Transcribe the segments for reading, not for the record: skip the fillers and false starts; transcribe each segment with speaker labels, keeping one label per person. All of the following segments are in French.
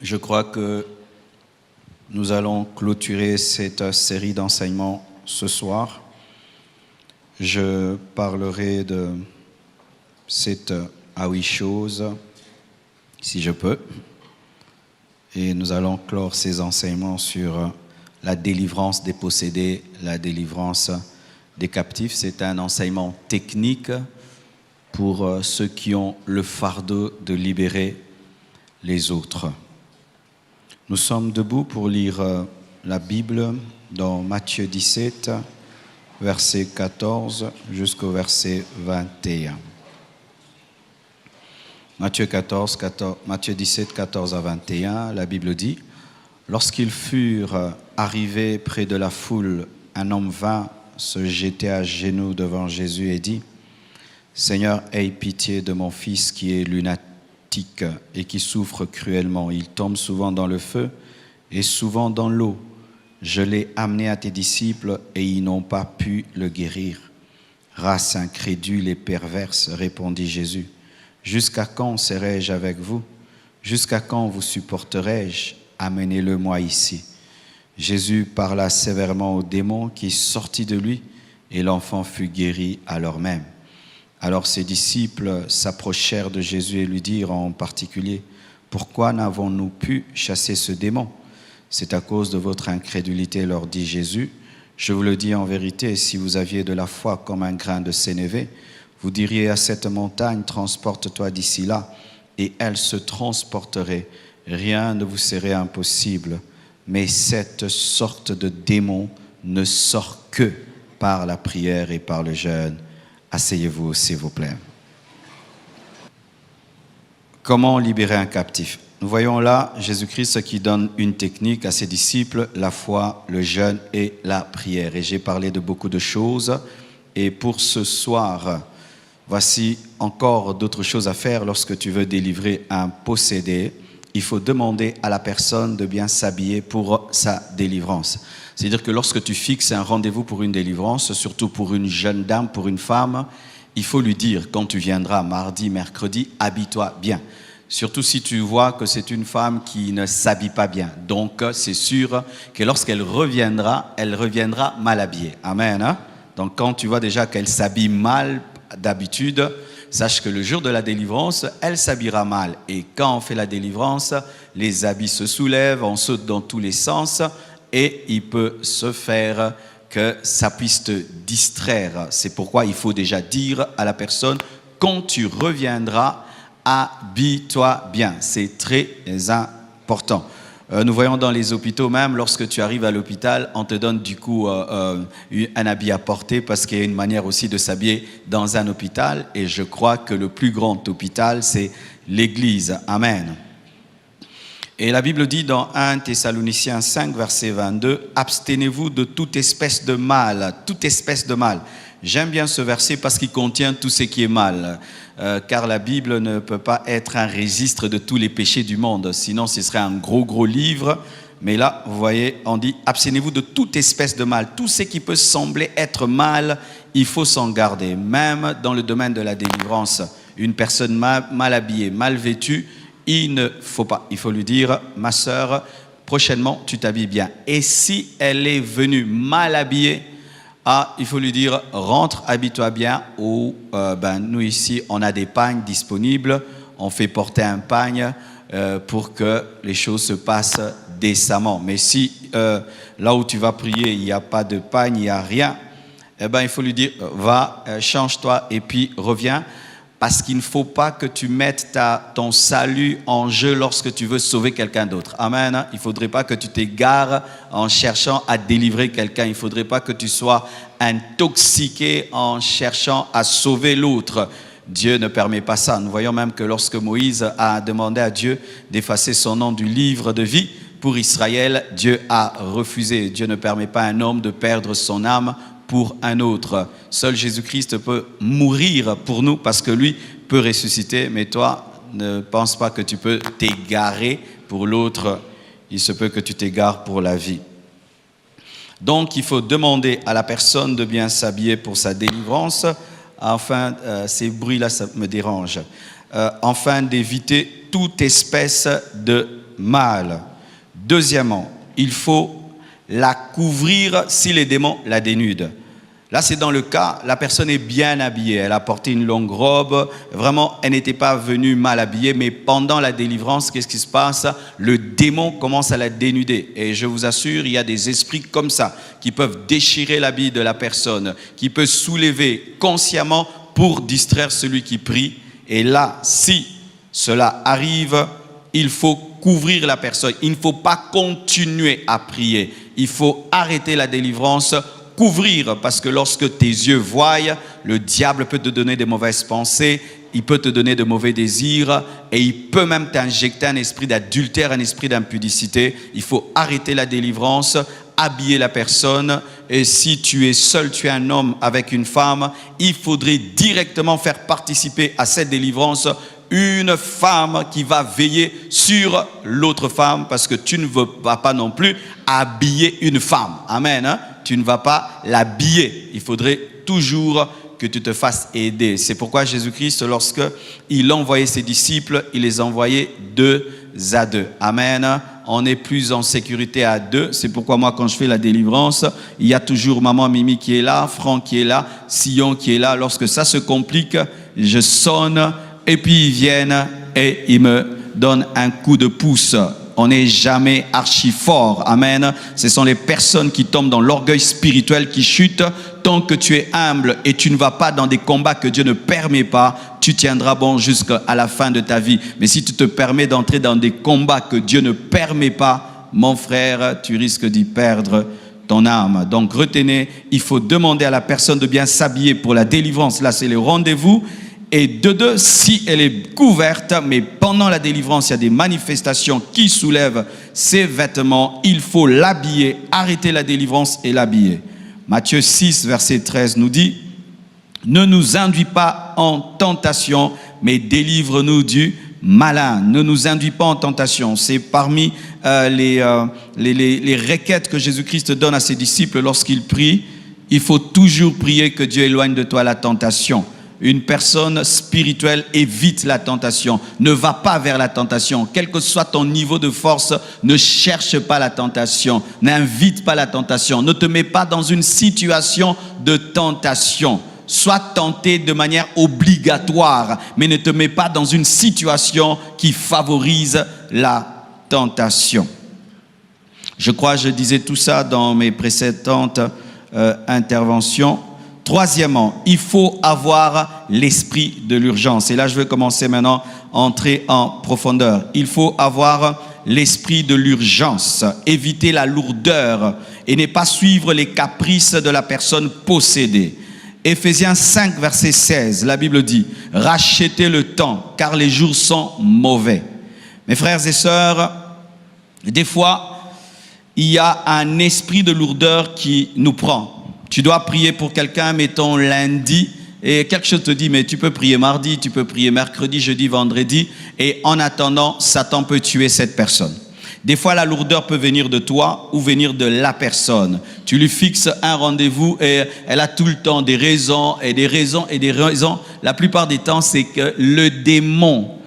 Speaker 1: Je crois que nous allons clôturer cette série d'enseignements ce soir. Je parlerai de 7 à 8 choses, si je peux. Et nous allons clore ces enseignements sur la délivrance des possédés, la délivrance des captifs. C'est un enseignement technique pour ceux qui ont le fardeau de libérer les autres. Nous sommes debout pour lire la Bible dans Matthieu 17, verset 14 jusqu'au verset 21. Matthieu 17, 14 à 21, la Bible dit: « Lorsqu'ils furent arrivés près de la foule, un homme vint se jeter à genoux devant Jésus et dit: « Seigneur, aie pitié de mon fils qui est lunatique et qui souffre cruellement. Il tombe souvent dans le feu et souvent dans l'eau. Je l'ai amené à tes disciples et ils n'ont pas pu le guérir. » « Race incrédule et perverse, répondit Jésus. Jusqu'à quand serai-je avec vous? Jusqu'à quand vous supporterai-je? Amenez-le-moi ici. Jésus parla sévèrement au démon qui sortit de lui et l'enfant fut guéri à l'heure même. Alors ses disciples s'approchèrent de Jésus et lui dirent en particulier: « Pourquoi n'avons-nous pu chasser ce démon? C'est à cause de votre incrédulité, leur dit Jésus. Je vous le dis en vérité, si vous aviez de la foi comme un grain de sénévé, vous diriez à cette montagne: transporte-toi d'ici là, et elle se transporterait. Rien ne vous serait impossible. Mais cette sorte de démon ne sort que par la prière et par le jeûne. » Asseyez-vous, s'il vous plaît. Comment libérer un captif? Nous voyons là Jésus-Christ qui donne une technique à ses disciples: la foi, le jeûne et la prière. Et j'ai parlé de beaucoup de choses. Et pour ce soir, voici encore d'autres choses à faire lorsque tu veux délivrer un possédé. Il faut demander à la personne de bien s'habiller pour sa délivrance. C'est-à-dire que lorsque tu fixes un rendez-vous pour une délivrance, surtout pour une jeune dame, pour une femme, il faut lui dire: quand tu viendras mardi, mercredi, habille-toi bien. Surtout si tu vois que c'est une femme qui ne s'habille pas bien. Donc c'est sûr que lorsqu'elle reviendra, elle reviendra mal habillée. Amen. Hein? Donc quand tu vois déjà qu'elle s'habille mal d'habitude, sache que le jour de la délivrance, elle s'habillera mal. Et quand on fait la délivrance, les habits se soulèvent, on saute dans tous les sens et il peut se faire que ça puisse te distraire. C'est pourquoi il faut déjà dire à la personne: quand tu reviendras, habille-toi bien. C'est très important. Nous voyons dans les hôpitaux, même lorsque tu arrives à l'hôpital, on te donne du coup un habit à porter, parce qu'il y a une manière aussi de s'habiller dans un hôpital. Et je crois que le plus grand hôpital, c'est l'Église. Amen. Et la Bible dit dans 1 Thessaloniciens 5, verset 22, « Abstenez-vous de toute espèce de mal. » Toute espèce de mal. J'aime bien ce verset parce qu'il contient tout ce qui est mal. Car la Bible ne peut pas être un registre de tous les péchés du monde. Sinon, ce serait un gros livre. Mais là, vous voyez, on dit: abstenez-vous de toute espèce de mal. Tout ce qui peut sembler être mal, il faut s'en garder. Même dans le domaine de la délivrance, une personne mal habillée, mal vêtue, il ne faut pas. Il faut lui dire: ma sœur, prochainement, tu t'habilles bien. Et si elle est venue mal habillée, il faut lui dire: rentre, habille-toi bien. Ou nous ici, on a des pagnes disponibles. On fait porter un pagne pour que les choses se passent décemment. Mais si là où tu vas prier, il n'y a pas de pagne, il n'y a rien, il faut lui dire: va, change-toi et puis reviens. Parce qu'il ne faut pas que tu mettes ton salut en jeu lorsque tu veux sauver quelqu'un d'autre. Amen. Il ne faudrait pas que tu t'égares en cherchant à délivrer quelqu'un. Il ne faudrait pas que tu sois intoxiqué en cherchant à sauver l'autre. Dieu ne permet pas ça. Nous voyons même que lorsque Moïse a demandé à Dieu d'effacer son nom du livre de vie pour Israël, Dieu a refusé. Dieu ne permet pas à un homme de perdre son âme pour un autre. Seul Jésus-Christ peut mourir pour nous parce que lui peut ressusciter. Mais toi, ne pense pas que tu peux t'égarer pour l'autre. Il se peut que tu t'égares pour la vie. Donc, il faut demander à la personne de bien s'habiller pour sa délivrance. Enfin, ces bruits-là, ça me dérange. afin d'éviter toute espèce de mal. Deuxièmement, il faut la couvrir si les démons la dénudent. Là, c'est dans le cas, la personne est bien habillée, elle a porté une longue robe, vraiment, elle n'était pas venue mal habillée, mais pendant la délivrance, qu'est-ce qui se passe? Le démon commence à la dénuder. Et je vous assure, il y a des esprits comme ça, qui peuvent déchirer l'habit de la personne, qui peuvent soulever consciemment pour distraire celui qui prie. Et là, si cela arrive, il faut couvrir la personne. Il ne faut pas continuer à prier. Il faut arrêter la délivrance, couvrir, parce que lorsque tes yeux voient, le diable peut te donner des mauvaises pensées, il peut te donner de mauvais désirs et il peut même t'injecter un esprit d'adultère, un esprit d'impudicité. Il faut arrêter la délivrance, habiller la personne, et si tu es seul, tu es un homme avec une femme, il faudrait directement faire participer à cette délivrance une femme qui va veiller sur l'autre femme, parce que tu ne vas pas non plus habiller une femme. Amen. Hein? Tu ne vas pas l'habiller. Il faudrait toujours que tu te fasses aider. C'est pourquoi Jésus-Christ, lorsqu'il envoyait ses disciples, il les envoyait 2 à 2. Amen. On est plus en sécurité à 2. C'est pourquoi moi, quand je fais la délivrance, il y a toujours maman Mimi qui est là, Franck qui est là, Sion qui est là. Lorsque ça se complique, je sonne et puis ils viennent et ils me donnent un coup de pouce. On n'est jamais archi fort. Amen. Ce sont les personnes qui tombent dans l'orgueil spirituel qui chutent. Tant que tu es humble et tu ne vas pas dans des combats que Dieu ne permet pas, tu tiendras bon jusqu'à la fin de ta vie. Mais si tu te permets d'entrer dans des combats que Dieu ne permet pas, mon frère, tu risques d'y perdre ton âme. Donc retenez, il faut demander à la personne de bien s'habiller pour la délivrance. Là, c'est le rendez-vous. Et de 2, si elle est couverte, mais pendant la délivrance, il y a des manifestations qui soulèvent ses vêtements, il faut l'habiller, arrêter la délivrance et l'habiller. Matthieu 6, verset 13 nous dit, « Ne nous induis pas en tentation, mais délivre-nous du malin. » Ne nous induis pas en tentation. C'est parmi les requêtes que Jésus-Christ donne à ses disciples lorsqu'il prie. Il faut toujours prier que Dieu éloigne de toi la tentation. Une personne spirituelle évite la tentation, ne va pas vers la tentation. Quel que soit ton niveau de force, ne cherche pas la tentation, n'invite pas la tentation, ne te mets pas dans une situation de tentation. Sois tenté de manière obligatoire, mais ne te mets pas dans une situation qui favorise la tentation. Je crois que je disais tout ça dans mes précédentes interventions. Troisièmement, il faut avoir l'esprit de l'urgence. Et là, je vais commencer maintenant à entrer en profondeur. Il faut avoir l'esprit de l'urgence, éviter la lourdeur et ne pas suivre les caprices de la personne possédée. Éphésiens 5, verset 16, la Bible dit « Rachetez le temps, car les jours sont mauvais. » Mes frères et sœurs, des fois, il y a un esprit de lourdeur qui nous prend. Tu dois prier pour quelqu'un, mettons lundi, et quelque chose te dit, mais tu peux prier mardi, tu peux prier mercredi, jeudi, vendredi, et en attendant, Satan peut tuer cette personne. Des fois, la lourdeur peut venir de toi ou venir de la personne. Tu lui fixes un rendez-vous et elle a tout le temps des raisons et des raisons et des raisons. La plupart des temps, c'est que le démon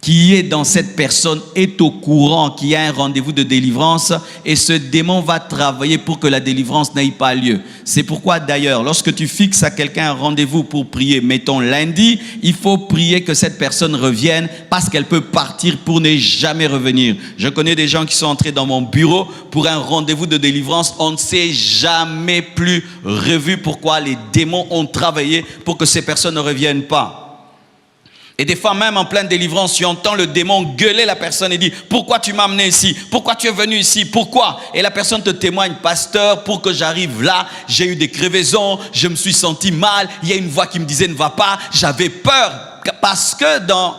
Speaker 1: qui est dans cette personne est au courant qu'il y a un rendez-vous de délivrance et ce démon va travailler pour que la délivrance n'aille pas lieu. C'est pourquoi d'ailleurs, lorsque tu fixes à quelqu'un un rendez-vous pour prier, mettons lundi, il faut prier que cette personne revienne parce qu'elle peut partir pour ne jamais revenir. Je connais des gens qui sont entrés dans mon bureau pour un rendez-vous de délivrance, on ne s'est jamais plus revu. Pourquoi? Les démons ont travaillé pour que ces personnes ne reviennent pas. Et des fois même en pleine délivrance, tu entends le démon gueuler la personne et dire « Pourquoi tu m'as amené ici? Pourquoi tu es venu ici? Pourquoi ?» Et la personne te témoigne « Pasteur, pour que j'arrive là, j'ai eu des crevaisons, je me suis senti mal, il y a une voix qui me disait « Ne va pas », j'avais peur. » Parce que dans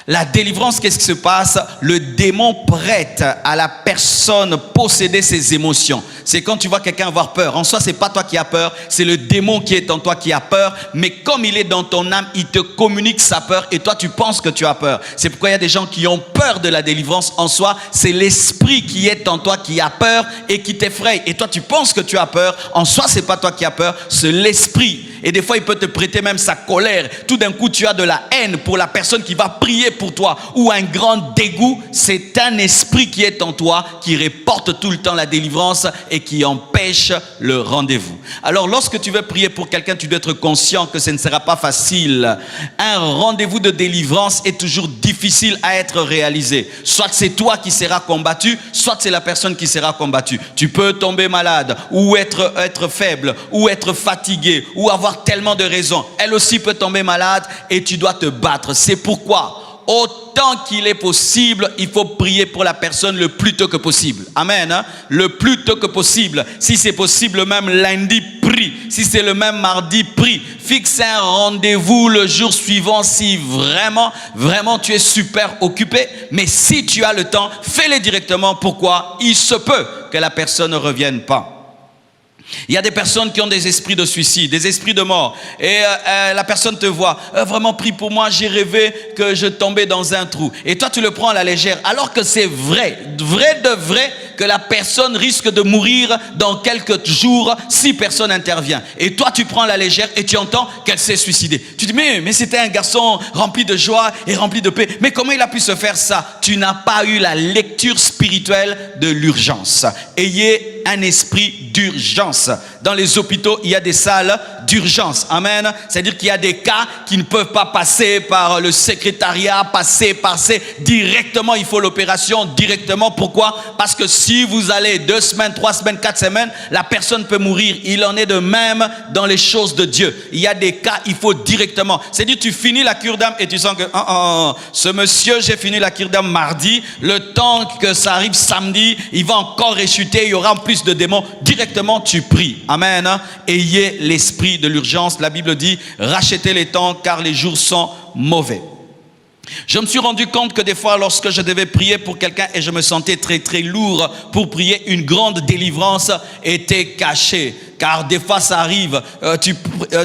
Speaker 1: la délivrance, qu'est-ce qui se passe? Le démon prête à la personne posséder ses émotions. C'est quand tu vois quelqu'un avoir peur. En soi, c'est pas toi qui as peur, c'est le démon qui est en toi qui a peur. Mais comme il est dans ton âme, il te communique sa peur et toi, tu penses que tu as peur. C'est pourquoi il y a des gens qui ont peur de la délivrance. En soi, c'est l'esprit qui est en toi qui a peur et qui t'effraie. Et toi, tu penses que tu as peur. En soi, c'est pas toi qui as peur, c'est l'esprit. Et des fois, il peut te prêter même sa colère. Tout d'un coup, tu as de la haine pour la personne qui va prier pour toi ou un grand dégoût. C'est un esprit qui est en toi, qui reporte tout le temps la délivrance et qui empêche le rendez-vous. Alors, lorsque tu veux prier pour quelqu'un, tu dois être conscient que ce ne sera pas facile. Un rendez-vous de délivrance est toujours difficile à être réalisé. Soit c'est toi qui seras combattu, soit c'est la personne qui sera combattue. Tu peux tomber malade ou être faible ou être fatigué ou avoir tellement de raisons. Elle aussi peut tomber malade et tu dois te battre. C'est pourquoi, autant qu'il est possible, il faut prier pour la personne le plus tôt que possible. Amen. Hein? Le plus tôt que possible. Si c'est possible, même lundi, prie. Si c'est le même mardi, prie. Fixe un rendez-vous le jour suivant si vraiment tu es super occupé. Mais si tu as le temps, fais-le directement. Pourquoi? Il se peut que la personne ne revienne pas. Il y a des personnes qui ont des esprits de suicide, des esprits de mort. Et la personne te voit, vraiment prie pour moi, j'ai rêvé que je tombais dans un trou. Et toi tu le prends à la légère, alors que c'est vrai que la personne risque de mourir dans quelques jours si personne n'intervient. Et toi tu prends à la légère et tu entends qu'elle s'est suicidée. Tu dis mais c'était un garçon rempli de joie et rempli de paix. Mais comment il a pu se faire ça? Tu n'as pas eu la lecture spirituelle de l'urgence. Ayez un esprit d'urgence. Dans les hôpitaux, il y a des salles d'urgence. Amen. C'est-à-dire qu'il y a des cas qui ne peuvent pas passer par le secrétariat, passer directement. Il faut l'opération directement. Pourquoi? Parce que si vous allez 2 semaines, 3 semaines, 4 semaines, la personne peut mourir. Il en est de même dans les choses de Dieu. Il y a des cas, il faut directement. C'est-à-dire tu finis la cure d'âme et tu sens que ce monsieur, j'ai fini la cure d'âme mardi. Le temps que ça arrive samedi, il va encore réchuter. Il y aura plus de démons. Directement, tu pries. Amen. Ayez l'esprit de l'urgence. La Bible dit, rachetez les temps car les jours sont mauvais. Je me suis rendu compte que des fois, lorsque je devais prier pour quelqu'un et je me sentais très lourd pour prier, une grande délivrance était cachée. Car des fois ça arrive,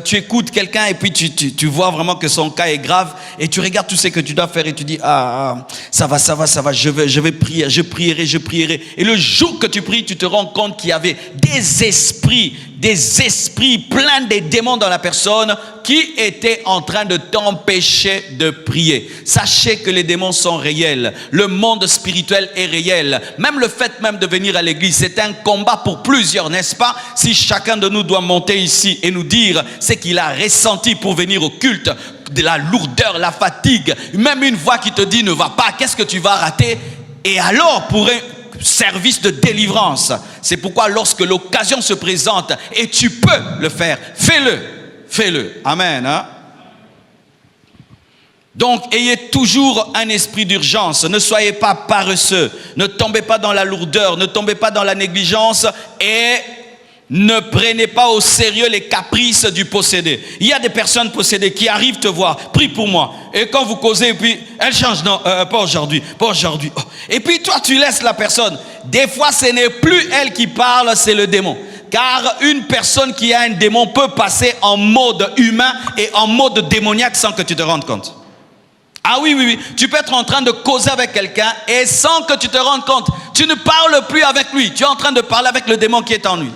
Speaker 1: tu écoutes quelqu'un et puis tu vois vraiment que son cas est grave et tu regardes tout ce que tu dois faire et tu dis ça va, je vais prier, je prierai. Et le jour que tu pries, tu te rends compte qu'il y avait des esprits pleins de démons dans la personne qui étaient en train de t'empêcher de prier. Sachez que les démons sont réels, le monde spirituel est réel. Même le fait même de venir à l'église, c'est un combat pour plusieurs, n'est-ce pas? Si chacun de nous doit monter ici et nous dire ce qu'il a ressenti pour venir au culte, de la lourdeur, la fatigue, même une voix qui te dit ne va pas, qu'est-ce que tu vas rater? Et alors pour un service de délivrance, c'est pourquoi lorsque l'occasion se présente et tu peux le faire, fais-le. Amen. Hein? Donc, ayez toujours un esprit d'urgence. Ne soyez pas paresseux. Ne tombez pas dans la lourdeur. Ne tombez pas dans la négligence. Et ne prenez pas au sérieux les caprices du possédé. Il y a des personnes possédées qui arrivent te voir. Prie pour moi. Et quand vous causez, puis elle change. Non, pas aujourd'hui. Oh. Et puis toi, tu laisses la personne. Des fois, ce n'est plus elle qui parle, c'est le démon. Car une personne qui a un démon peut passer en mode humain et en mode démoniaque sans que tu te rendes compte. Ah oui. Tu peux être en train de causer avec quelqu'un et sans que tu te rendes compte, tu ne parles plus avec lui. Tu es en train de parler avec le démon qui est en lui.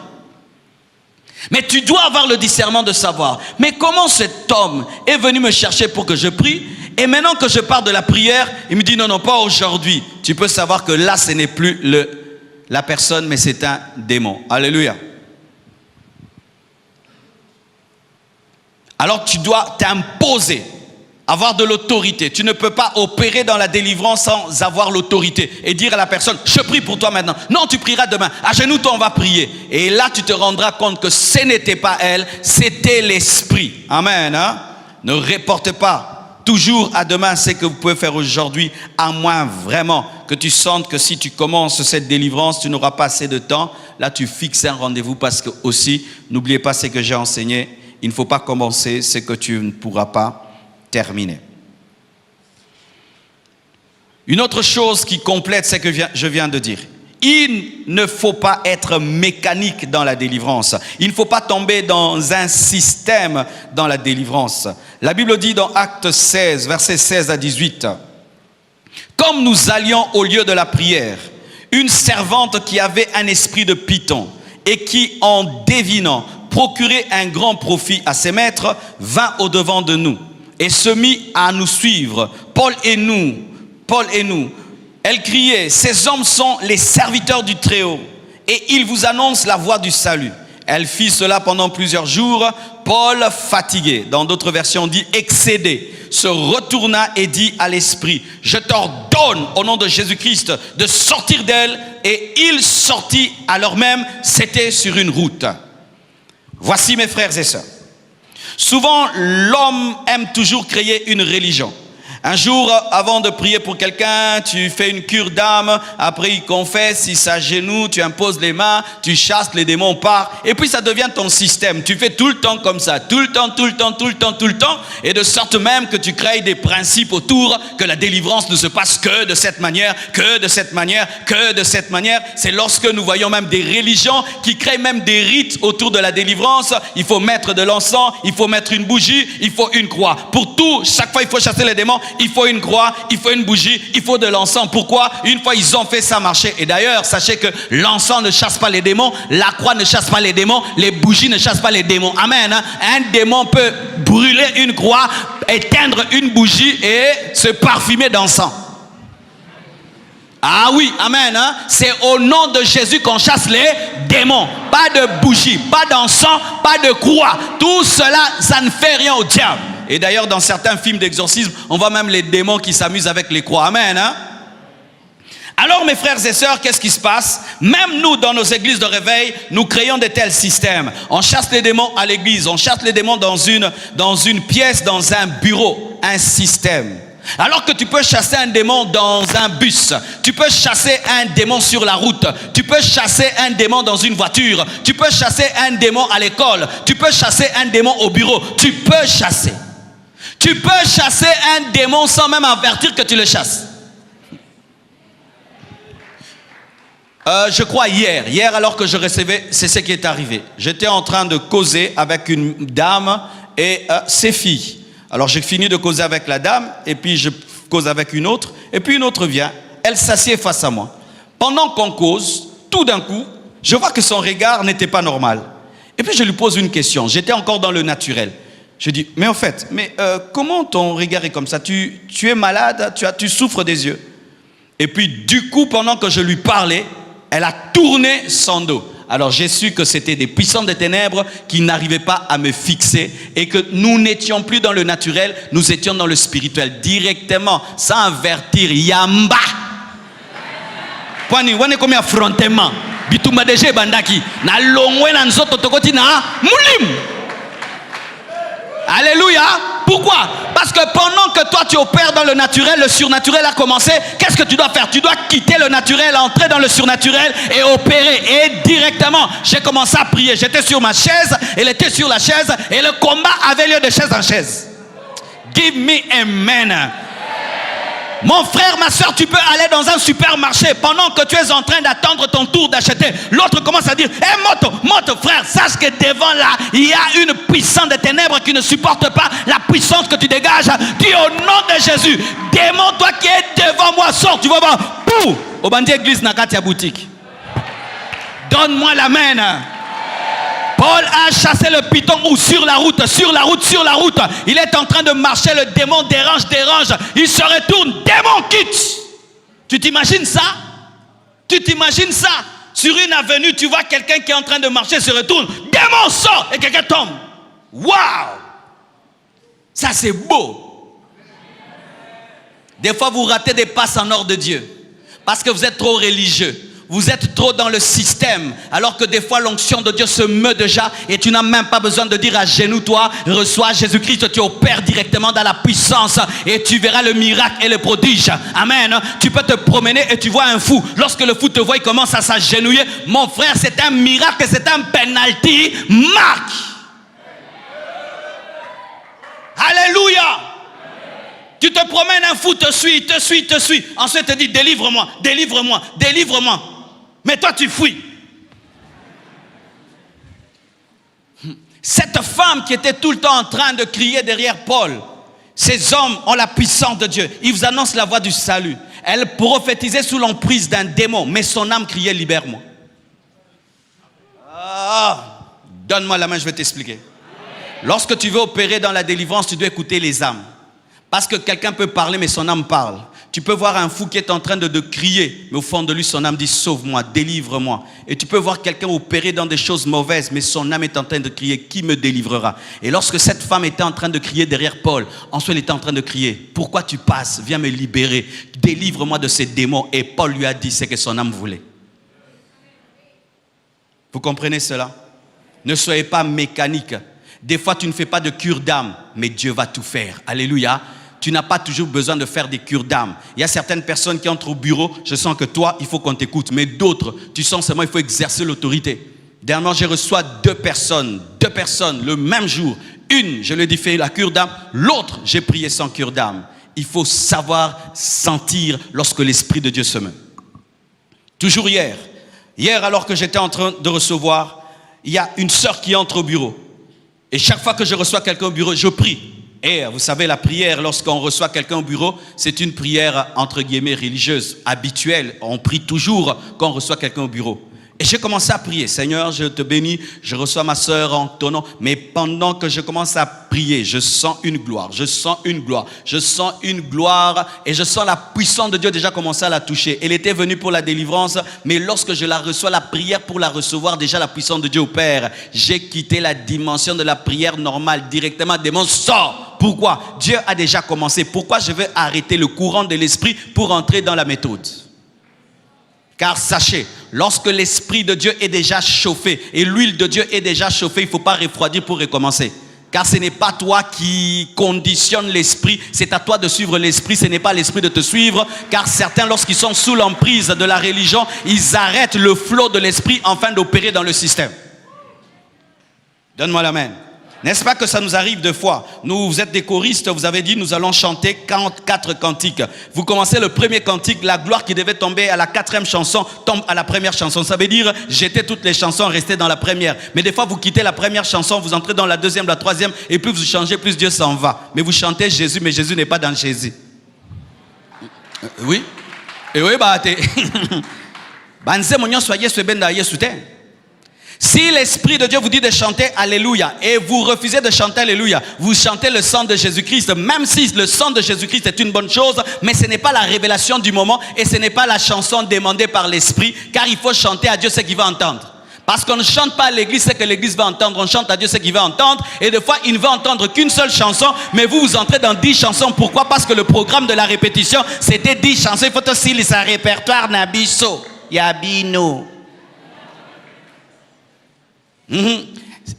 Speaker 1: Mais tu dois avoir le discernement de savoir. Mais comment cet homme est venu me chercher pour que je prie? Et maintenant que je parle de la prière, il me dit non, pas aujourd'hui. Tu peux savoir que là, ce n'est plus la personne, mais c'est un démon. Alléluia. Alors tu dois t'imposer, avoir de l'autorité. Tu ne peux pas opérer dans la délivrance sans avoir l'autorité et dire à la personne, je prie pour toi maintenant. Non, tu prieras demain. À genoux, toi, on va prier. Et là, tu te rendras compte que ce n'était pas elle, c'était l'esprit. Amen. Hein? Ne reporte pas toujours à demain ce que vous pouvez faire aujourd'hui, à moins vraiment que tu sentes que si tu commences cette délivrance, tu n'auras pas assez de temps. Là, tu fixes un rendez-vous parce que aussi, n'oubliez pas ce que j'ai enseigné. Il ne faut pas commencer ce que tu ne pourras pas terminer. Une autre chose qui complète ce que je viens de dire. Il ne faut pas être mécanique dans la délivrance. Il ne faut pas tomber dans un système dans la délivrance. La Bible dit dans Actes 16, versets 16 à 18. Comme nous allions au lieu de la prière, une servante qui avait un esprit de python et qui, en devinant, procurer un grand profit à ses maîtres, vint au-devant de nous et se mit à nous suivre. Paul et nous. Elle criait, ces hommes sont les serviteurs du Très-Haut et ils vous annoncent la voie du salut. Elle fit cela pendant plusieurs jours. Paul, fatigué, dans d'autres versions on dit excédé, se retourna et dit à l'esprit, je t'ordonne au nom de Jésus-Christ de sortir d'elle. Et il sortit à l'heure même, c'était sur une route. Voici mes frères et sœurs. Souvent l'homme aime toujours créer une religion. Un jour, avant de prier pour quelqu'un, tu fais une cure d'âme, après il confesse, il s'agenouille, tu imposes les mains, tu chasses, les démons partent, et puis ça devient ton système. Tu fais tout le temps comme ça, tout le temps, et de sorte même que tu crées des principes autour, que la délivrance ne se passe que de cette manière, que de cette manière, que de cette manière. C'est lorsque nous voyons même des religions qui créent même des rites autour de la délivrance. Il faut mettre de l'encens, il faut mettre une bougie, il faut une croix. Pour tout, chaque fois il faut chasser les démons. Il faut une croix, il faut une bougie, il faut de l'encens. Pourquoi? Une fois ils ont fait ça marcher. Et d'ailleurs, sachez que l'encens ne chasse pas les démons, la croix ne chasse pas les démons, les bougies ne chassent pas les démons. Amen. Un démon peut brûler une croix, éteindre une bougie et se parfumer d'encens. Ah oui, amen. C'est au nom de Jésus qu'on chasse les démons. Pas de bougie, pas d'encens, pas de croix. Tout cela, ça ne fait rien au diable. Et d'ailleurs, dans certains films d'exorcisme, on voit même les démons qui s'amusent avec les croix. Amen. Alors, mes frères et sœurs, qu'est-ce qui se passe? Même nous, dans nos églises de réveil, nous créons de tels systèmes. On chasse les démons à l'église, on chasse les démons dans une pièce, dans un bureau, un système. Alors que tu peux chasser un démon dans un bus, tu peux chasser un démon sur la route, tu peux chasser un démon dans une voiture, tu peux chasser un démon à l'école, tu peux chasser un démon au bureau, tu peux chasser. Tu peux chasser un démon sans même avertir que tu le chasses. Je crois hier alors que je recevais, c'est ce qui est arrivé. J'étais en train de causer avec une dame et ses filles. Alors j'ai fini de causer avec la dame et puis je cause avec une autre. Et puis une autre vient, elle s'assied face à moi. Pendant qu'on cause, tout d'un coup, je vois que son regard n'était pas normal. Et puis je lui pose une question, j'étais encore dans le naturel. Je dis, mais en fait, comment ton regard est comme ça? Tu es malade, tu souffres des yeux. Et puis du coup, pendant que je lui parlais, elle a tourné son dos. Alors j'ai su que c'était des puissants des ténèbres qui n'arrivaient pas à me fixer et que nous n'étions plus dans le naturel, nous étions dans le spirituel directement, sans avertir. Yamba. Kwani wane komi affrontement. Bituma deje bandaki. Na longwe na nzoto tokoti na mulim. Alléluia. Pourquoi? Parce que pendant que toi tu opères dans le naturel, le surnaturel a commencé. Qu'est-ce que tu dois faire? Tu dois quitter le naturel, entrer dans le surnaturel et opérer. Et directement, j'ai commencé à prier. J'étais sur ma chaise, elle était sur la chaise et le combat avait lieu de chaise en chaise. Give me amen. Mon frère, ma soeur, tu peux aller dans un supermarché pendant que tu es en train d'attendre ton tour d'acheter. L'autre commence à dire, hé, moto, frère, sache que devant là, il y a une puissance de ténèbres qui ne supporte pas la puissance que tu dégages. Dis au nom de Jésus, démon, toi qui es devant moi, sors, tu vas voir, pou, au bandit église Nakatia boutique. Donne-moi la main. Paul a chassé le python ou sur la route. Il est en train de marcher, le démon dérange. Il se retourne, démon quitte. Tu t'imagines ça? Sur une avenue, tu vois quelqu'un qui est en train de marcher, se retourne, démon sort et quelqu'un tombe. Waouh! Ça c'est beau. Des fois vous ratez des passes en ordre de Dieu parce que vous êtes trop religieux. Vous êtes trop dans le système, alors que des fois l'onction de Dieu se meut déjà et tu n'as même pas besoin de dire à genoux, toi, reçois Jésus-Christ, tu opères directement dans la puissance et tu verras le miracle et le prodige. Amen. Tu peux te promener et tu vois un fou. Lorsque le fou te voit, il commence à s'agenouiller. Mon frère, c'est un miracle, c'est un penalty. Marque. Alléluia. Tu te promènes, un fou te suit. Ensuite, te dit, délivre-moi. Mais toi, tu fuis. Cette femme qui était tout le temps en train de crier derrière Paul, ces hommes ont la puissance de Dieu. Ils vous annoncent la voie du salut. Elle prophétisait sous l'emprise d'un démon, mais son âme criait, libère-moi. Donne-moi la main, je vais t'expliquer. Lorsque tu veux opérer dans la délivrance, tu dois écouter les âmes. Parce que quelqu'un peut parler, mais son âme parle. Tu peux voir un fou qui est en train de crier, mais au fond de lui, son âme dit « Sauve-moi, délivre-moi ». Et tu peux voir quelqu'un opérer dans des choses mauvaises, mais son âme est en train de crier « Qui me délivrera ?» Et lorsque cette femme était en train de crier derrière Paul, ensuite elle était en train de crier « Pourquoi tu passes? Viens me libérer, délivre-moi de ces démons ». Et Paul lui a dit ce que son âme voulait. Vous comprenez cela? Ne soyez pas mécanique. Des fois, tu ne fais pas de cure d'âme, mais Dieu va tout faire. Alléluia. Tu n'as pas toujours besoin de faire des cures d'âme. Il y a certaines personnes qui entrent au bureau, je sens que toi, il faut qu'on t'écoute. Mais d'autres, tu sens seulement qu'il faut exercer l'autorité. Dernièrement, j'ai reçu deux personnes le même jour. Une, je lui ai dit, fais la cure d'âme. L'autre, j'ai prié sans cure d'âme. Il faut savoir sentir lorsque l'Esprit de Dieu se meut. Toujours hier, alors que j'étais en train de recevoir, il y a une sœur qui entre au bureau. Et chaque fois que je reçois quelqu'un au bureau, je prie. Et vous savez, la prière, lorsqu'on reçoit quelqu'un au bureau, c'est une prière, entre guillemets, religieuse, habituelle. On prie toujours quand on reçoit quelqu'un au bureau. Et j'ai commencé à prier. Seigneur, je te bénis, je reçois ma sœur en ton nom. Mais pendant que je commence à prier, je sens une gloire, je sens une gloire, je sens une gloire. Et je sens la puissance de Dieu déjà commencer à la toucher. Elle était venue pour la délivrance, mais lorsque je la reçois, la prière pour la recevoir, déjà la puissance de Dieu opère. J'ai quitté la dimension de la prière normale, directement, démon sort. Pourquoi? Dieu a déjà commencé. Pourquoi je vais arrêter le courant de l'esprit pour entrer dans la méthode? Car sachez, lorsque l'Esprit de Dieu est déjà chauffé et l'huile de Dieu est déjà chauffée, il ne faut pas refroidir pour recommencer. Car ce n'est pas toi qui conditionne l'Esprit, c'est à toi de suivre l'Esprit, ce n'est pas l'Esprit de te suivre. Car certains, lorsqu'ils sont sous l'emprise de la religion, ils arrêtent le flot de l'Esprit afin d'opérer dans le système. Donne-moi la main. N'est-ce pas que ça nous arrive deux fois? Vous êtes des choristes, vous avez dit nous allons chanter 44 cantiques. Vous commencez le premier cantique, la gloire qui devait tomber à la 4e chanson tombe à la première chanson. Ça veut dire jetez toutes les chansons, restez dans la première. Mais des fois vous quittez la première chanson, vous entrez dans la 2e, la 3e et plus vous changez, plus Dieu s'en va. Mais vous chantez Jésus, mais Jésus n'est pas dans Jésus. Oui. Et oui, si l'Esprit de Dieu vous dit de chanter Alléluia et vous refusez de chanter Alléluia, vous chantez le sang de Jésus-Christ, même si le sang de Jésus-Christ est une bonne chose, mais ce n'est pas la révélation du moment et ce n'est pas la chanson demandée par l'Esprit, car il faut chanter à Dieu ce qu'il va entendre. Parce qu'on ne chante pas à l'église ce que l'église va entendre, on chante à Dieu ce qu'il va entendre, et des fois il ne va entendre qu'une seule chanson, mais vous entrez dans 10 chansons. Pourquoi? Parce que le programme de la répétition c'était 10 chansons. Il faut aussi lire un répertoire Nabiso, Yabino.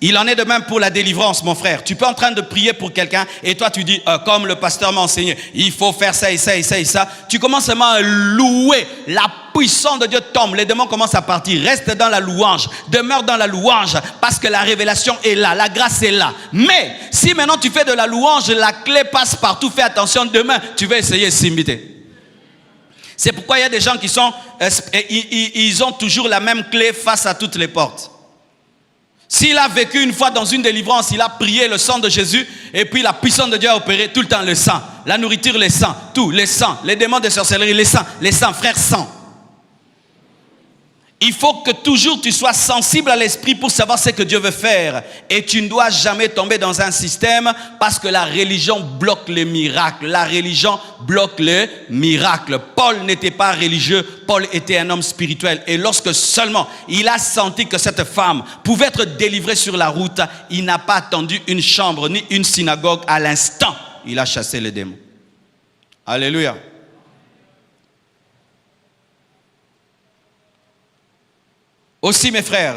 Speaker 1: Il en est de même pour la délivrance, mon frère. Tu peux en train de prier pour quelqu'un et toi tu dis comme le pasteur m'a enseigné, il faut faire ça et ça et ça et ça. Tu commences seulement à louer, la puissance de Dieu tombe, les démons commencent à partir. Reste dans la louange, demeure dans la louange, parce que la révélation est là, la grâce est là. Mais si maintenant tu fais de la louange, la clé passe partout. Fais attention, demain tu vas essayer de s'imiter. C'est pourquoi il y a des gens qui sont ils ont toujours la même clé face à toutes les portes. S'il a vécu une fois dans une délivrance, il a prié le sang de Jésus et puis la puissance de Dieu a opéré tout le temps le sang, la nourriture, le sang, tout, le sang, les démons de sorcellerie, les sangs, frère, sang. Il faut que toujours tu sois sensible à l'esprit pour savoir ce que Dieu veut faire. Et tu ne dois jamais tomber dans un système parce que la religion bloque les miracles. La religion bloque les miracles. Paul n'était pas religieux, Paul était un homme spirituel. Et lorsque seulement il a senti que cette femme pouvait être délivrée sur la route, il n'a pas attendu une chambre ni une synagogue. À l'instant, il a chassé les démons. Alléluia. Aussi, mes frères,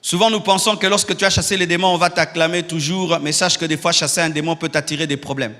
Speaker 1: souvent nous pensons que lorsque tu as chassé les démons, on va t'acclamer toujours, mais sache que des fois, chasser un démon peut t'attirer des problèmes.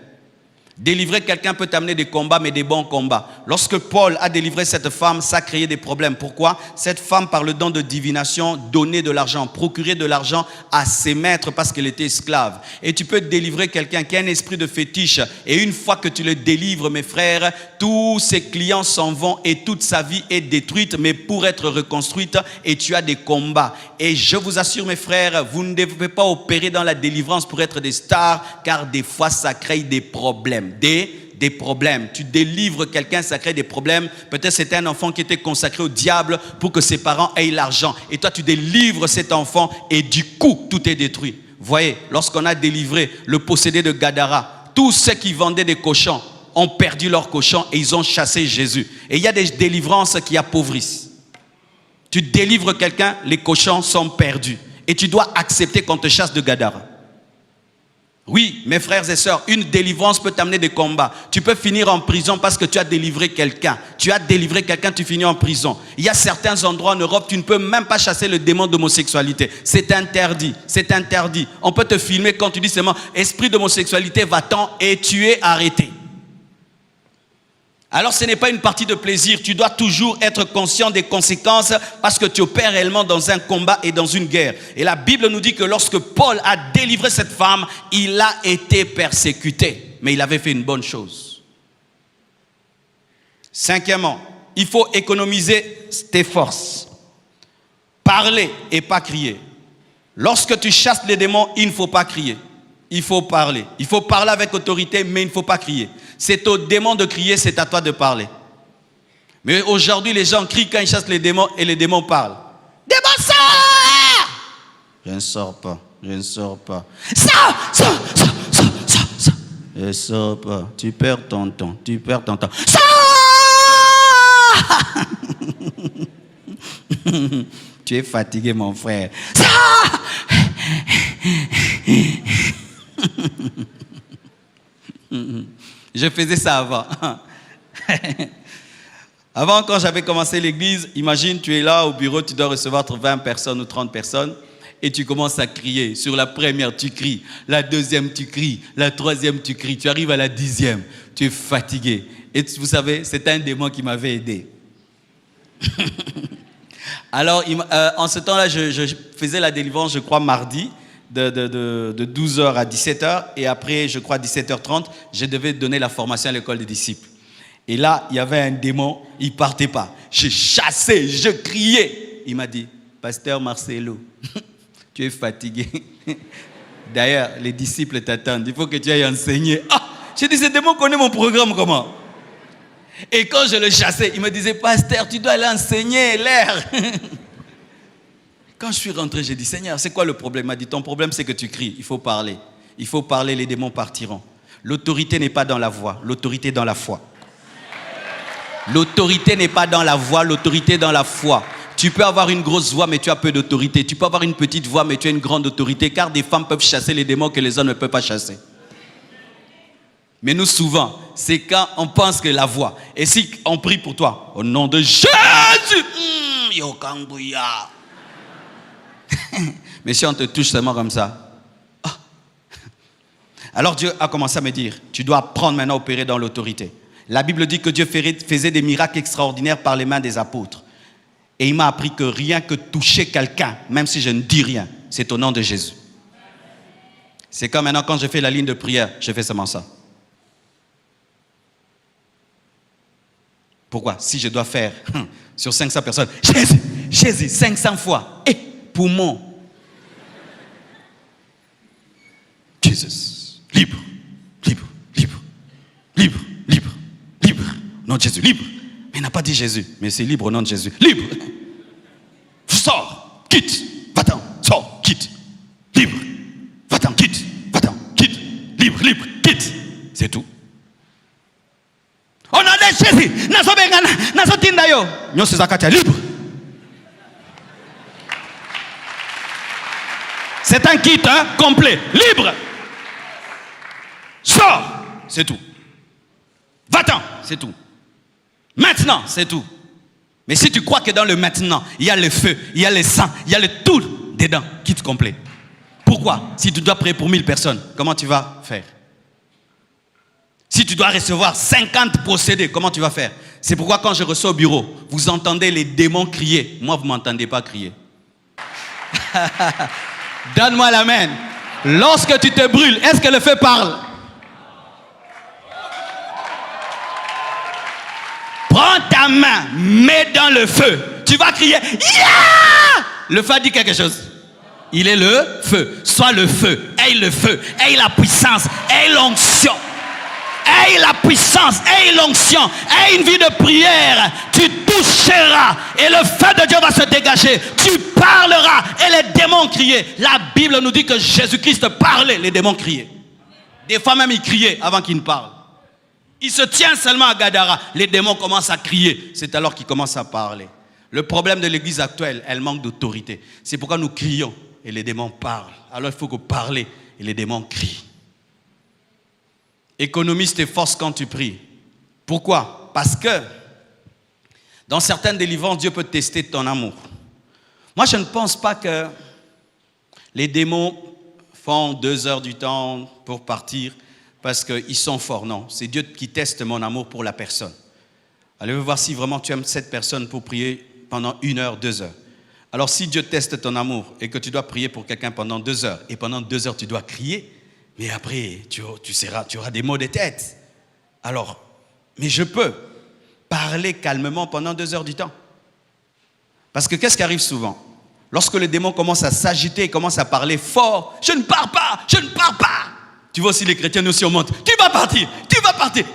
Speaker 1: Délivrer quelqu'un peut t'amener des combats, mais des bons combats. Lorsque Paul a délivré cette femme, ça a créé des problèmes. Pourquoi? Cette femme, par le don de divination, donnait de l'argent, procurait de l'argent à ses maîtres parce qu'elle était esclave. Et tu peux délivrer quelqu'un qui a un esprit de fétiche. Et une fois que tu le délivres, mes frères, tous ses clients s'en vont et toute sa vie est détruite, mais pour être reconstruite, et tu as des combats. Et je vous assure, mes frères, vous ne devez pas opérer dans la délivrance pour être des stars, car des fois, ça crée des problèmes. Des des problèmes. Tu délivres quelqu'un, ça crée des problèmes. Peut-être c'était un enfant qui était consacré au diable pour que ses parents aient l'argent. Et toi, tu délivres cet enfant et du coup, tout est détruit. Vous voyez, lorsqu'on a délivré le possédé de Gadara, tous ceux qui vendaient des cochons ont perdu leurs cochons et ils ont chassé Jésus. Et il y a des délivrances qui appauvrissent. Tu délivres quelqu'un, les cochons sont perdus. Et tu dois accepter qu'on te chasse de Gadara. Oui, mes frères et sœurs, une délivrance peut t'amener des combats. Tu peux finir en prison parce que tu as délivré quelqu'un. Tu as délivré quelqu'un, tu finis en prison. Il y a certains endroits en Europe, tu ne peux même pas chasser le démon d'homosexualité. C'est interdit, c'est interdit. On peut te filmer quand tu dis seulement « esprit d'homosexualité, va-t'en » et tu es arrêté. Alors ce n'est pas une partie de plaisir, tu dois toujours être conscient des conséquences parce que tu opères réellement dans un combat et dans une guerre. Et la Bible nous dit que lorsque Paul a délivré cette femme, il a été persécuté, mais il avait fait une bonne chose. Cinquièmement, il faut économiser tes forces. Parler et pas crier. Lorsque tu chasses les démons, il ne faut pas crier. Il faut parler. Il faut parler avec autorité, mais il ne faut pas crier. C'est au démon de crier, c'est à toi de parler. Mais aujourd'hui, les gens crient quand ils chassent les démons et les démons parlent. Démon, sors! Je ne sors pas, je ne sors pas. Sors! Je ne sors pas. Tu perds ton temps, tu perds ton temps. Sors! Tu es fatigué, mon frère. Sors! Je faisais ça avant. Avant, quand j'avais commencé l'église, imagine, tu es là au bureau, tu dois recevoir 20 personnes ou 30 personnes et tu commences à crier. Sur la première, tu cries. La deuxième, tu cries. La troisième, tu cries. Tu arrives à la 10e, tu es fatigué. Et vous savez, c'est un démon qui m'avait aidé. Alors, en ce temps-là, je faisais la délivrance, je crois, mardi. De 12h à 17h et après, je crois, 17h30, je devais donner la formation à l'école des disciples. Et là, il y avait un démon, il ne partait pas. Je chassais, je criais. Il m'a dit, Pasteur Marcelo, tu es fatigué. D'ailleurs, les disciples t'attendent, il faut que tu ailles enseigner. Ah, j'ai dit, ce démon connaît mon programme, comment? Et quand je le chassais, il me disait, Pasteur, tu dois aller enseigner l'air. Quand je suis rentré, j'ai dit, Seigneur, c'est quoi le problème? Il m'a dit, ton problème, c'est que tu cries. Il faut parler. Il faut parler, les démons partiront. L'autorité n'est pas dans la voix, l'autorité est dans la foi. L'autorité n'est pas dans la voix, l'autorité est dans la foi. Tu peux avoir une grosse voix, mais tu as peu d'autorité. Tu peux avoir une petite voix, mais tu as une grande autorité, car des femmes peuvent chasser les démons que les hommes ne peuvent pas chasser. Mais nous, souvent, c'est quand on pense que la voix. Et si on prie pour toi, au nom de Jésus, Yokangouya. Mais si on te touche seulement comme ça, oh. Alors Dieu a commencé à me dire, tu dois apprendre maintenant à opérer dans l'autorité. La Bible dit que Dieu faisait des miracles extraordinaires par les mains des apôtres. Et il m'a appris que rien que toucher quelqu'un, même si je ne dis rien, c'est au nom de Jésus. C'est comme maintenant quand je fais la ligne de prière, je fais seulement ça. Pourquoi? Si je dois faire sur 500 personnes, Jésus, 500 fois. Et poumon. Jésus, libre, libre, libre, libre, libre, libre. Non, Jésus, libre. Mais il n'a pas dit Jésus, mais c'est libre au nom de Jésus. Libre. Sors, quitte, va-t'en, sors, quitte. Libre, va-t'en, quitte, libre, libre, quitte. C'est tout. Au nom de Jésus, libre. C'est un kit complet, libre. Sors, c'est tout. Va-t'en, c'est tout. Maintenant, c'est tout. Mais si tu crois que dans le maintenant, il y a le feu, il y a le sang, il y a le tout dedans, kit complet. Pourquoi? Si tu dois prier pour 1000 personnes, comment tu vas faire? Si tu dois recevoir 50 possédés, comment tu vas faire? C'est pourquoi quand je reçois au bureau, vous entendez les démons crier. Moi, vous ne m'entendez pas crier. Donne-moi la main. Lorsque tu te brûles, est-ce que le feu parle? Prends ta main, mets dans le feu. Tu vas crier. Yeah! Le feu dit quelque chose. Il est le feu. Sois le feu. Aie le feu. Aie la puissance. Aie l'onction. aie la puissance, aie l'onction, aie une vie de prière, tu toucheras et le feu de Dieu va se dégager. Tu parleras et les démons criaient. La Bible nous dit que Jésus-Christ parlait, les démons criaient. Des fois même ils criaient avant qu'ils ne parlent. Il se tient seulement à Gadara, les démons commencent à crier. C'est alors qu'ils commencent à parler. Le problème de l'église actuelle, elle manque d'autorité. C'est pourquoi nous crions et les démons parlent. Alors il faut que parler et les démons crient. Économise tes forces quand tu pries. Pourquoi? Parce que dans certaines délivrances, Dieu peut tester ton amour. Moi, je ne pense pas que les démons font 2 heures du temps pour partir parce qu'ils sont forts. Non, c'est Dieu qui teste mon amour pour la personne. Allez voir si vraiment tu aimes cette personne pour prier pendant 1 heure, 2 heures. Alors si Dieu teste ton amour et que tu dois prier pour quelqu'un pendant 2 heures, et pendant 2 heures tu dois crier, mais après tu auras des maux de tête. Alors, mais je peux parler calmement pendant 2 heures du temps. Parce que qu'est-ce qui arrive souvent? Lorsque les démons commencent à s'agiter et commencent à parler fort, je ne pars pas, je ne pars pas. Tu vois aussi les chrétiens, nous aussi on monte. Tu vas partir,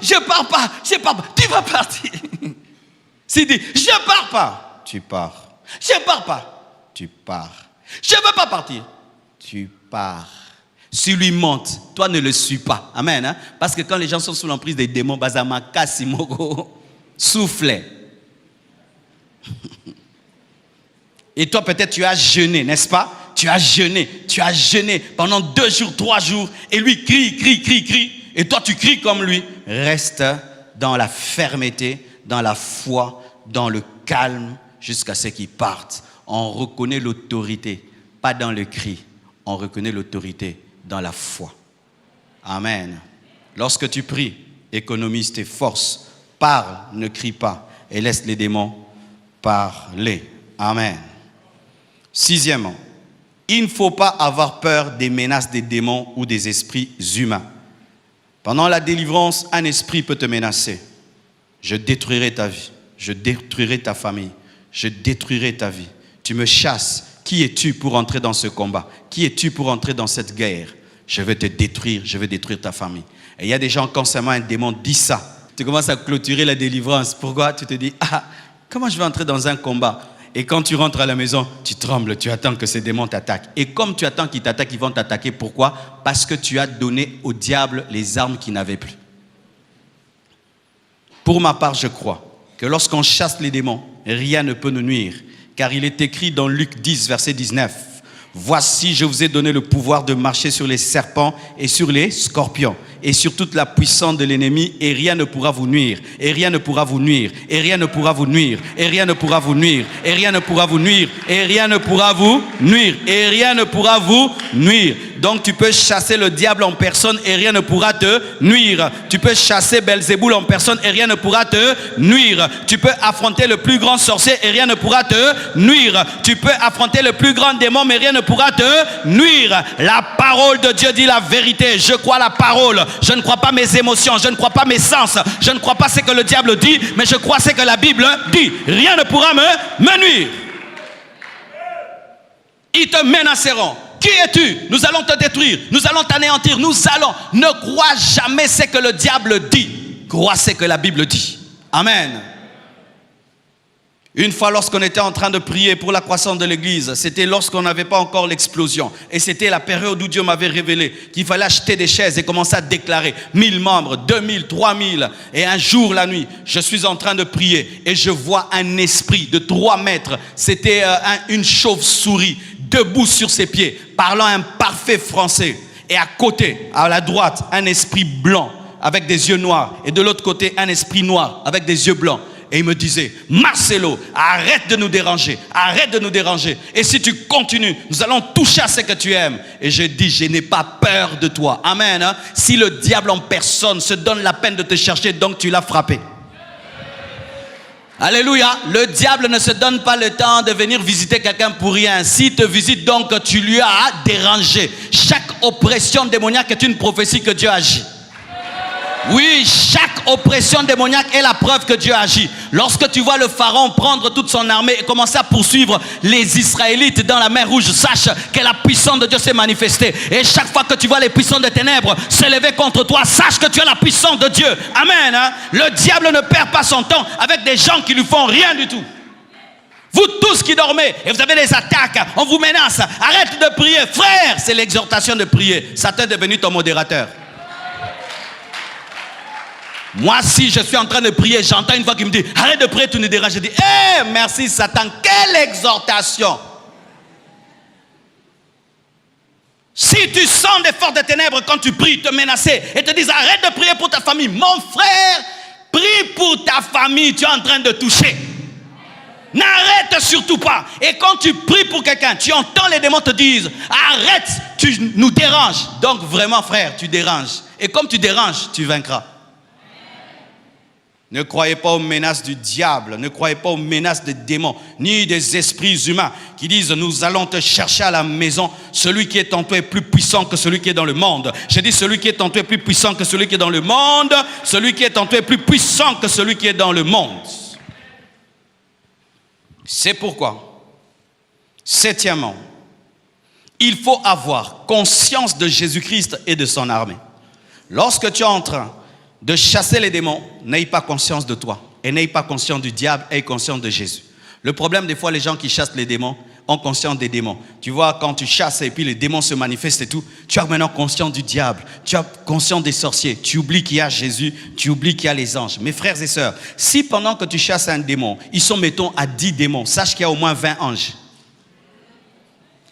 Speaker 1: je pars pas, tu vas partir. S'il dit, je pars pas, tu pars. Je pars pas, tu pars. Je ne veux pas partir, tu pars. Si lui monte, toi ne le suis pas. Amen. Hein? Parce que quand les gens sont sous l'emprise des démons, Bazama, Kasimogo, soufflez. Et toi peut-être tu as jeûné, n'est-ce pas? Tu as jeûné pendant 2 jours, 3 jours, et lui crie, et toi tu cries comme lui. Reste dans la fermeté, dans la foi, dans le calme, jusqu'à ce qu'il parte. On reconnaît l'autorité, pas dans le cri, on reconnaît l'autorité dans la foi. Amen. Lorsque tu pries, économise tes forces, parle, ne crie pas, et laisse les démons parler. Amen. 6e, il ne faut pas avoir peur des menaces des démons ou des esprits humains. Pendant la délivrance, un esprit peut te menacer. Je détruirai ta vie, je détruirai ta famille, je détruirai ta vie. Tu me chasses. Qui es-tu pour entrer dans ce combat? Qui es-tu pour entrer dans cette guerre? Je vais te détruire, je vais détruire ta famille. Et il y a des gens, quand seulement un démon dit ça, tu commences à clôturer la délivrance. Pourquoi? Tu te dis, comment je vais entrer dans un combat? Et quand tu rentres à la maison, tu trembles, tu attends que ces démons t'attaquent. Et comme tu attends qu'ils t'attaquent, ils vont t'attaquer. Pourquoi? Parce que tu as donné au diable les armes qu'il n'avait plus. Pour ma part, je crois que lorsqu'on chasse les démons, rien ne peut nous nuire. Car il est écrit dans Luc 10, verset 19, « Voici, je vous ai donné le pouvoir de marcher sur les serpents et sur les scorpions, et sur toute la puissance de l'ennemi, et rien ne pourra vous nuire, et rien ne pourra vous nuire, et rien ne pourra vous nuire, et rien ne pourra vous nuire, et rien ne pourra vous nuire, et rien ne pourra vous nuire, et rien ne pourra vous nuire. » Donc tu peux chasser le diable en personne et rien ne pourra te nuire. Tu peux chasser Belzéboul en personne et rien ne pourra te nuire. Tu peux affronter le plus grand sorcier et rien ne pourra te nuire. Tu peux affronter le plus grand démon mais rien ne pourra te nuire. La parole de Dieu dit la vérité. Je crois la parole. Je ne crois pas mes émotions. Je ne crois pas mes sens. Je ne crois pas ce que le diable dit, mais je crois ce que la Bible dit. Rien ne pourra me nuire. Ils te menaceront. Qui es-tu? Nous allons te détruire, nous allons t'anéantir, nous allons. Ne crois jamais ce que le diable dit. Crois ce que la Bible dit. Amen. Une fois lorsqu'on était en train de prier pour la croissance de l'église, c'était lorsqu'on n'avait pas encore l'explosion. Et c'était la période où Dieu m'avait révélé qu'il fallait acheter des chaises et commencer à déclarer 1000 membres, 2000, 3000. Et un jour, la nuit, je suis en train de prier et je vois un esprit de 3 mètres. C'était une chauve-souris debout sur ses pieds, parlant un parfait français. Et à côté, à la droite, un esprit blanc avec des yeux noirs. Et de l'autre côté, un esprit noir avec des yeux blancs. Et il me disait, Marcelo, arrête de nous déranger, arrête de nous déranger. Et si tu continues, nous allons toucher à ce que tu aimes. Et je dis, je n'ai pas peur de toi. Amen. Hein? Si le diable en personne se donne la peine de te chercher, donc tu l'as frappé. Alléluia, le diable ne se donne pas le temps de venir visiter quelqu'un pour rien. S'il te visite, donc tu lui as dérangé. Chaque oppression démoniaque est une prophétie que Dieu agit. Oui, chaque oppression démoniaque est la preuve que Dieu agit. Lorsque tu vois le pharaon prendre toute son armée et commencer à poursuivre les Israélites dans la mer Rouge, sache que la puissance de Dieu s'est manifestée. Et chaque fois que tu vois les puissances de ténèbres s'élever contre toi, sache que tu as la puissance de Dieu. Amen. Hein? Le diable ne perd pas son temps avec des gens qui lui font rien du tout. Vous tous qui dormez et vous avez des attaques, on vous menace, arrête de prier. Frère, c'est l'exhortation de prier. Satan est devenu ton modérateur. Moi, si je suis en train de prier, j'entends une voix qui me dit « Arrête de prier, tu nous déranges. » Je dis « Eh, merci Satan, quelle exhortation !» Si tu sens des forces de ténèbres quand tu pries, te menacer et te disent « Arrête de prier pour ta famille. » Mon frère, prie pour ta famille, tu es en train de toucher. N'arrête surtout pas. Et quand tu pries pour quelqu'un, tu entends les démons te dire « Arrête, tu nous déranges. » Donc vraiment frère, tu déranges. Et comme tu déranges, tu vaincras. Ne croyez pas aux menaces du diable, ne croyez pas aux menaces des démons, ni des esprits humains qui disent « Nous allons te chercher à la maison. Celui qui est en toi est plus puissant que celui qui est dans le monde. » J'ai dit celui qui est en toi est plus puissant que celui qui est dans le monde. Celui qui est en toi est plus puissant que celui qui est dans le monde. C'est pourquoi, septièmement, il faut avoir conscience de Jésus-Christ et de son armée. Lorsque tu es en train de chasser les démons, n'aie pas conscience de toi. Et n'aie pas conscience du diable, aie conscience de Jésus. Le problème, des fois, les gens qui chassent les démons ont conscience des démons. Tu vois, quand tu chasses et puis les démons se manifestent et tout, tu as maintenant conscience du diable. Tu as conscience des sorciers. Tu oublies qu'il y a Jésus, tu oublies qu'il y a les anges. Mes frères et sœurs, si pendant que tu chasses un démon, ils sont, mettons, à 10 démons, sache qu'il y a au moins 20 anges.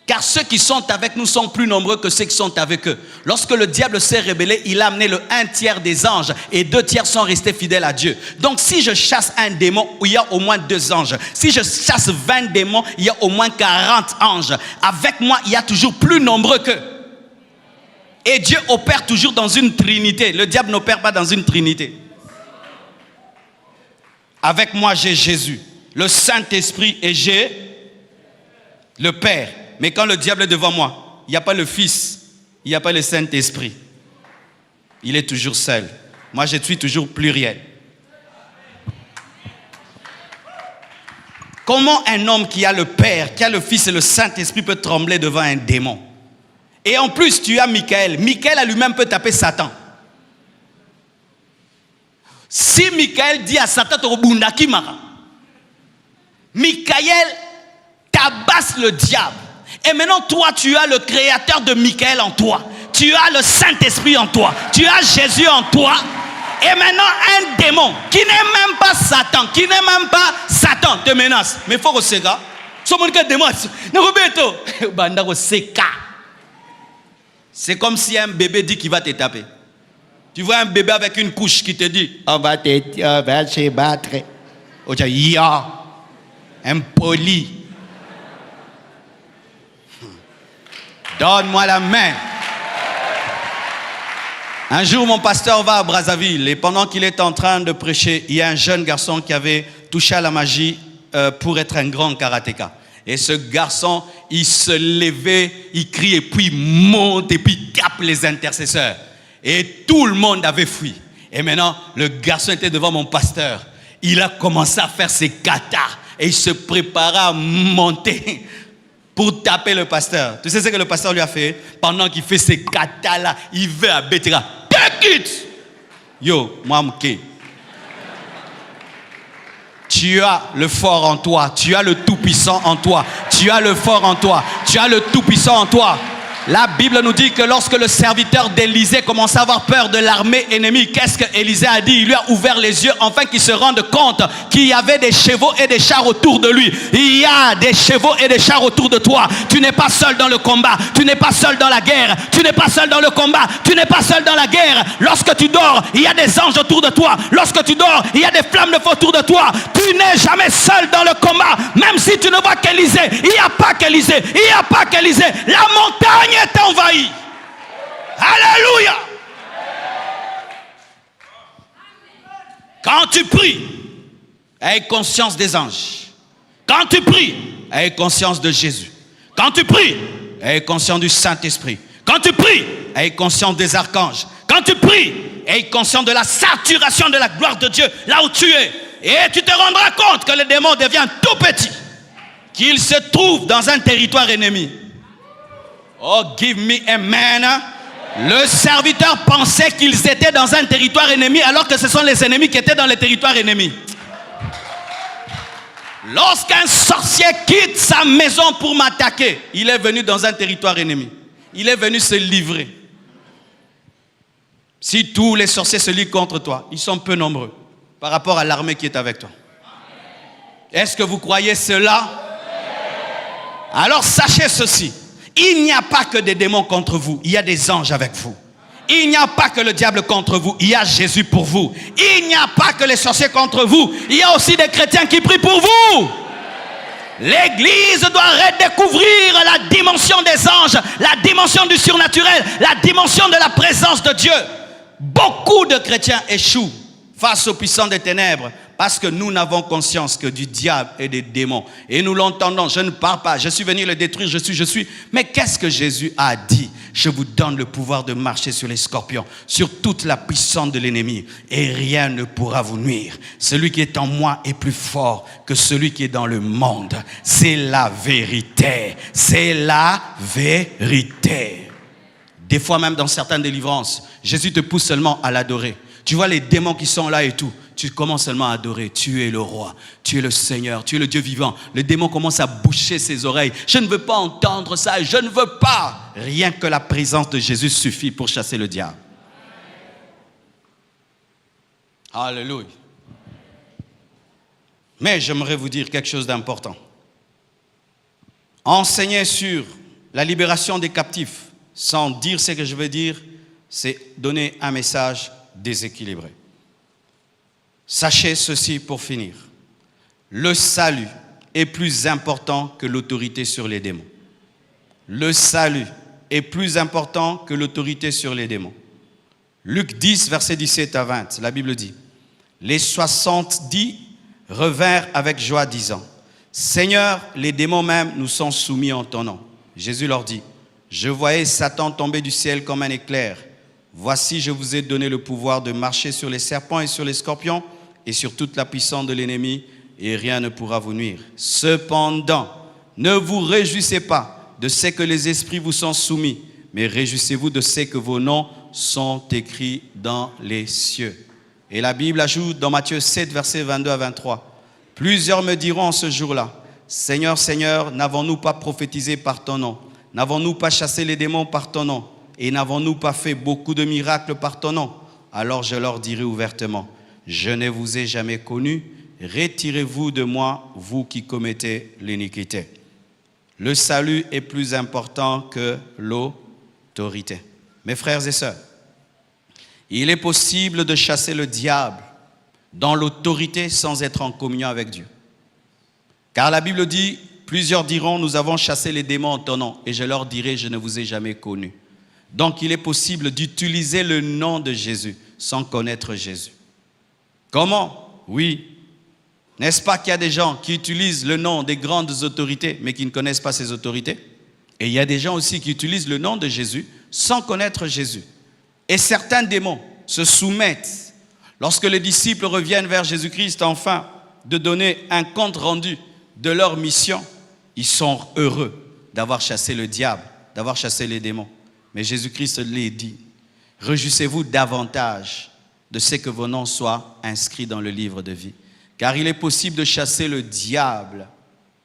Speaker 1: Car ceux qui sont avec nous sont plus nombreux que ceux qui sont avec eux. Lorsque le diable s'est rebellé, il a amené le 1/3 des anges et 2/3 sont restés fidèles à Dieu. Donc si je chasse un démon, il y a au moins 2 anges. Si je chasse 20 démons, il y a au moins 40 anges. Avec moi, il y a toujours plus nombreux qu'eux. Et Dieu opère toujours dans une trinité. Le diable n'opère pas dans une trinité. Avec moi, j'ai Jésus, le Saint-Esprit et j'ai le Père. Mais quand le diable est devant moi, il n'y a pas le Fils, il n'y a pas le Saint-Esprit. Il est toujours seul. Moi, je suis toujours pluriel. Comment un homme qui a le Père, qui a le Fils et le Saint-Esprit peut trembler devant un démon? Et en plus, tu as Michael. Michael à lui-même peut taper Satan. Si Michael dit à Satan, Michael tabasse le diable. Et maintenant, toi, tu as le créateur de Michael en toi. Tu as le Saint-Esprit en toi. Tu as Jésus en toi. Et maintenant, un démon qui n'est même pas Satan, te menace. Mais il faut que ce gars, c'est comme si un bébé dit qu'il va te taper. Tu vois un bébé avec une couche qui te dit on va se battre. On dit ya, impoli. Donne-moi la main. Un jour, mon pasteur va à Brazzaville et pendant qu'il est en train de prêcher, il y a un jeune garçon qui avait touché à la magie pour être un grand karatéka. Et ce garçon, il se levait, il crie et puis monte et puis tape les intercesseurs. Et tout le monde avait fui. Et maintenant, le garçon était devant mon pasteur. Il a commencé à faire ses katas et il se préparait à monter pour taper le pasteur. Tu sais ce que le pasteur lui a fait? Pendant qu'il fait ses katas là, il veut à Bétira. Take it! Yo, moi, m'ké. Tu as le fort en toi. Tu as le tout-puissant en toi. Tu as le fort en toi. Tu as le tout-puissant en toi. La Bible nous dit que lorsque le serviteur d'Élisée commençait à avoir peur de l'armée ennemie, qu'est-ce que Élisée a dit? Il lui a ouvert les yeux afin qu'il se rende compte qu'il y avait des chevaux et des chars autour de lui. Il y a des chevaux et des chars autour de toi. Tu n'es pas seul dans le combat. Tu n'es pas seul dans la guerre. Tu n'es pas seul dans le combat. Tu n'es pas seul dans la guerre. Lorsque tu dors, il y a des anges autour de toi. Lorsque tu dors, il y a des flammes de feu autour de toi. Tu n'es jamais seul dans le combat. Même si tu ne vois qu'Élisée, il n'y a pas qu'Élisée. Il n'y a pas qu'Élisée. La montagne est envahi. Alléluia. Quand tu pries, aie conscience des anges. Quand tu pries, aie conscience de Jésus. Quand tu pries, aie conscience du Saint-Esprit. Quand tu pries, aie conscience des archanges. Quand tu pries, et conscient de la saturation de la gloire de Dieu là où tu es. Et tu te rendras compte que le démon devient tout petit, qu'il se trouve dans un territoire ennemi. Oh, give me a man. Le serviteur pensait qu'ils étaient dans un territoire ennemi alors que ce sont les ennemis qui étaient dans le territoire ennemi. Lorsqu'un sorcier quitte sa maison pour m'attaquer, il est venu dans un territoire ennemi. Il est venu se livrer. Si tous les sorciers se lient contre toi, ils sont peu nombreux par rapport à l'armée qui est avec toi. Est-ce que vous croyez cela? Alors sachez ceci. Il n'y a pas que des démons contre vous, il y a des anges avec vous. Il n'y a pas que le diable contre vous, il y a Jésus pour vous. Il n'y a pas que les sorciers contre vous, il y a aussi des chrétiens qui prient pour vous. L'Église doit redécouvrir la dimension des anges, la dimension du surnaturel, la dimension de la présence de Dieu. Beaucoup de chrétiens échouent face aux puissants des ténèbres parce que nous n'avons conscience que du diable et des démons. Et nous l'entendons, je ne pars pas, je suis venu le détruire, je suis. Mais qu'est-ce que Jésus a dit? Je vous donne le pouvoir de marcher sur les scorpions, sur toute la puissance de l'ennemi, et rien ne pourra vous nuire. Celui qui est en moi est plus fort que celui qui est dans le monde. C'est la vérité. C'est la vérité. Des fois même dans certaines délivrances, Jésus te pousse seulement à l'adorer. Tu vois les démons qui sont là et tout. Tu commences seulement à adorer. Tu es le roi, tu es le Seigneur, tu es le Dieu vivant. Le démon commence à boucher ses oreilles. Je ne veux pas entendre ça, je ne veux pas. Rien que la présence de Jésus suffit pour chasser le diable. Alléluia. Mais j'aimerais vous dire quelque chose d'important. Enseigner sur la libération des captifs, sans dire ce que je veux dire, c'est donner un message déséquilibré. Sachez ceci pour finir. Le salut est plus important que l'autorité sur les démons. Le salut est plus important que l'autorité sur les démons. Luc 10, versets 17 à 20, la Bible dit: les 70 revinrent avec joie, disant: Seigneur, les démons même nous sont soumis en ton nom. Jésus leur dit: je voyais Satan tomber du ciel comme un éclair. Voici, je vous ai donné le pouvoir de marcher sur les serpents et sur les scorpions et sur toute la puissance de l'ennemi, et rien ne pourra vous nuire. Cependant, ne vous réjouissez pas de ce que les esprits vous sont soumis, mais réjouissez-vous de ce que vos noms sont écrits dans les cieux. Et la Bible ajoute dans Matthieu 7, versets 22 à 23, plusieurs me diront en ce jour-là: Seigneur, Seigneur, n'avons-nous pas prophétisé par ton nom? N'avons-nous pas chassé les démons par ton nom? Et n'avons-nous pas fait beaucoup de miracles par ton nom? Alors je leur dirai ouvertement: je ne vous ai jamais connu, retirez-vous de moi, vous qui commettez l'iniquité. Le salut est plus important que l'autorité. Mes frères et sœurs, il est possible de chasser le diable dans l'autorité sans être en communion avec Dieu. Car la Bible dit, plusieurs diront: nous avons chassé les démons en ton nom. Et je leur dirai: je ne vous ai jamais connu. Donc il est possible d'utiliser le nom de Jésus sans connaître Jésus. Comment? Oui. N'est-ce pas qu'il y a des gens qui utilisent le nom des grandes autorités mais qui ne connaissent pas ces autorités? Et il y a des gens aussi qui utilisent le nom de Jésus sans connaître Jésus. Et certains démons se soumettent. Lorsque les disciples reviennent vers Jésus-Christ enfin de donner un compte rendu de leur mission, ils sont heureux d'avoir chassé le diable, d'avoir chassé les démons. Mais Jésus-Christ les dit: réjouissez-vous davantage de ce que vos noms soient inscrits dans le livre de vie. Car il est possible de chasser le diable,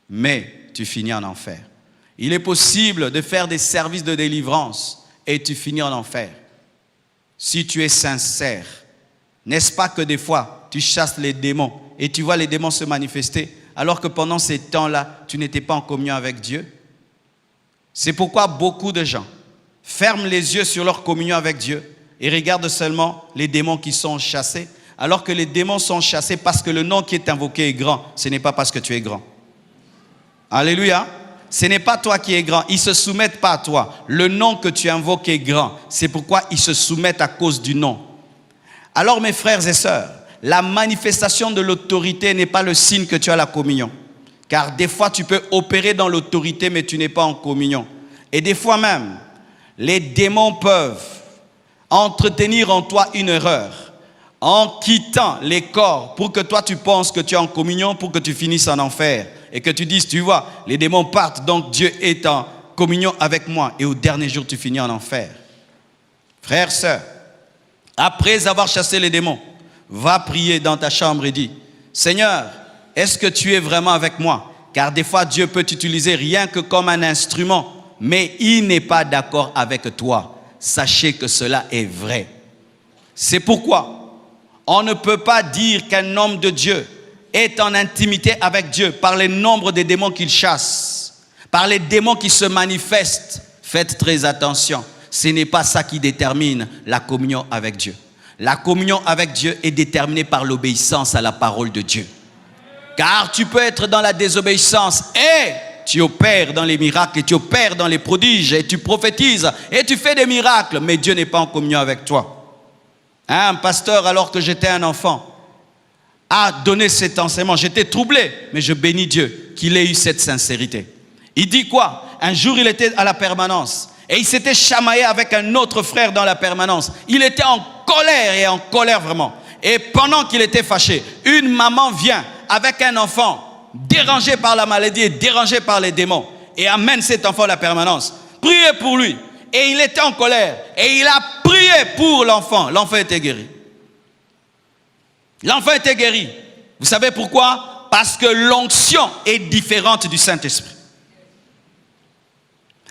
Speaker 1: mais tu finis en enfer. Il est possible de faire des services de délivrance et tu finis en enfer. Si tu es sincère, n'est-ce pas que des fois, tu chasses les démons et tu vois les démons se manifester alors que pendant ces temps-là, tu n'étais pas en communion avec Dieu? C'est pourquoi beaucoup de gens ferment les yeux sur leur communion avec Dieu et regardent seulement les démons qui sont chassés, alors que les démons sont chassés parce que le nom qui est invoqué est grand. Ce n'est pas parce que tu es grand. Alléluia. Ce n'est pas toi qui es grand. Ils ne se soumettent pas à toi. Le nom que tu invoques est grand. C'est pourquoi ils se soumettent à cause du nom. Alors mes frères et sœurs, la manifestation de l'autorité n'est pas le signe que tu as la communion. Car des fois tu peux opérer dans l'autorité mais tu n'es pas en communion. Et des fois même, les démons peuvent entretenir en toi une erreur, en quittant les corps pour que toi tu penses que tu es en communion, pour que tu finisses en enfer et que tu dises, tu vois, les démons partent, donc Dieu est en communion avec moi et au dernier jour tu finis en enfer. Frère, sœur, après avoir chassé les démons, va prier dans ta chambre et dis, Seigneur, est-ce que tu es vraiment avec moi? Car des fois Dieu peut t'utiliser rien que comme un instrument, mais il n'est pas d'accord avec toi. Sachez que cela est vrai. C'est pourquoi on ne peut pas dire qu'un homme de Dieu est en intimité avec Dieu par le nombre de démons qu'il chasse, par les démons qui se manifestent. Faites très attention. Ce n'est pas ça qui détermine la communion avec Dieu. La communion avec Dieu est déterminée par l'obéissance à la parole de Dieu. Car tu peux être dans la désobéissance et tu opères dans les miracles et tu opères dans les prodiges et tu prophétises et tu fais des miracles, mais Dieu n'est pas en communion avec toi. Un pasteur, alors que j'étais un enfant, a donné cet enseignement. J'étais troublé, mais je bénis Dieu qu'il ait eu cette sincérité. Il dit quoi? Un jour, il était à la permanence et il s'était chamaillé avec un autre frère dans la permanence. Il était en colère vraiment. Et pendant qu'il était fâché, une maman vient avec un enfant dérangé par la maladie et dérangé par les démons et amène cet enfant à la permanence. Priez pour lui. Et il était en colère et il a prié pour l'enfant. L'enfant était guéri. L'enfant était guéri. Vous savez pourquoi? Parce que l'onction est différente du Saint-Esprit.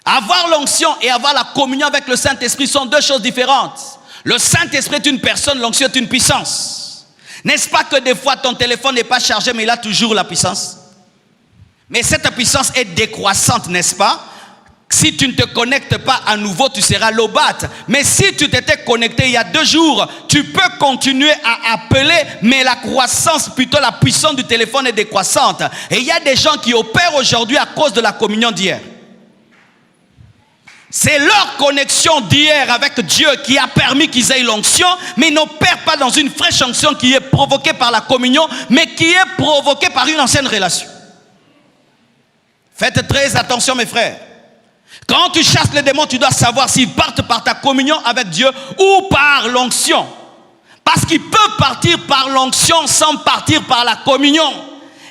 Speaker 1: Avoir l'onction et avoir la communion avec le Saint-Esprit sont deux choses différentes. Le Saint-Esprit est une personne, l'onction est une puissance. N'est-ce pas que des fois ton téléphone n'est pas chargé mais il a toujours la puissance? Mais cette puissance est décroissante, n'est-ce pas? Si tu ne te connectes pas à nouveau, tu seras lobat. Mais si tu t'étais connecté il y a 2 jours, tu peux continuer à appeler, mais la croissance, plutôt la puissance du téléphone est décroissante. Et il y a des gens qui opèrent aujourd'hui à cause de la communion d'hier. C'est leur connexion d'hier avec Dieu qui a permis qu'ils aient l'onction, mais ils n'opèrent pas dans une fraîche onction qui est provoquée par la communion, mais qui est provoquée par une ancienne relation. Faites très attention mes frères. Quand tu chasses les démons, tu dois savoir s'ils partent par ta communion avec Dieu ou par l'onction. Parce qu'ils peuvent partir par l'onction sans partir par la communion.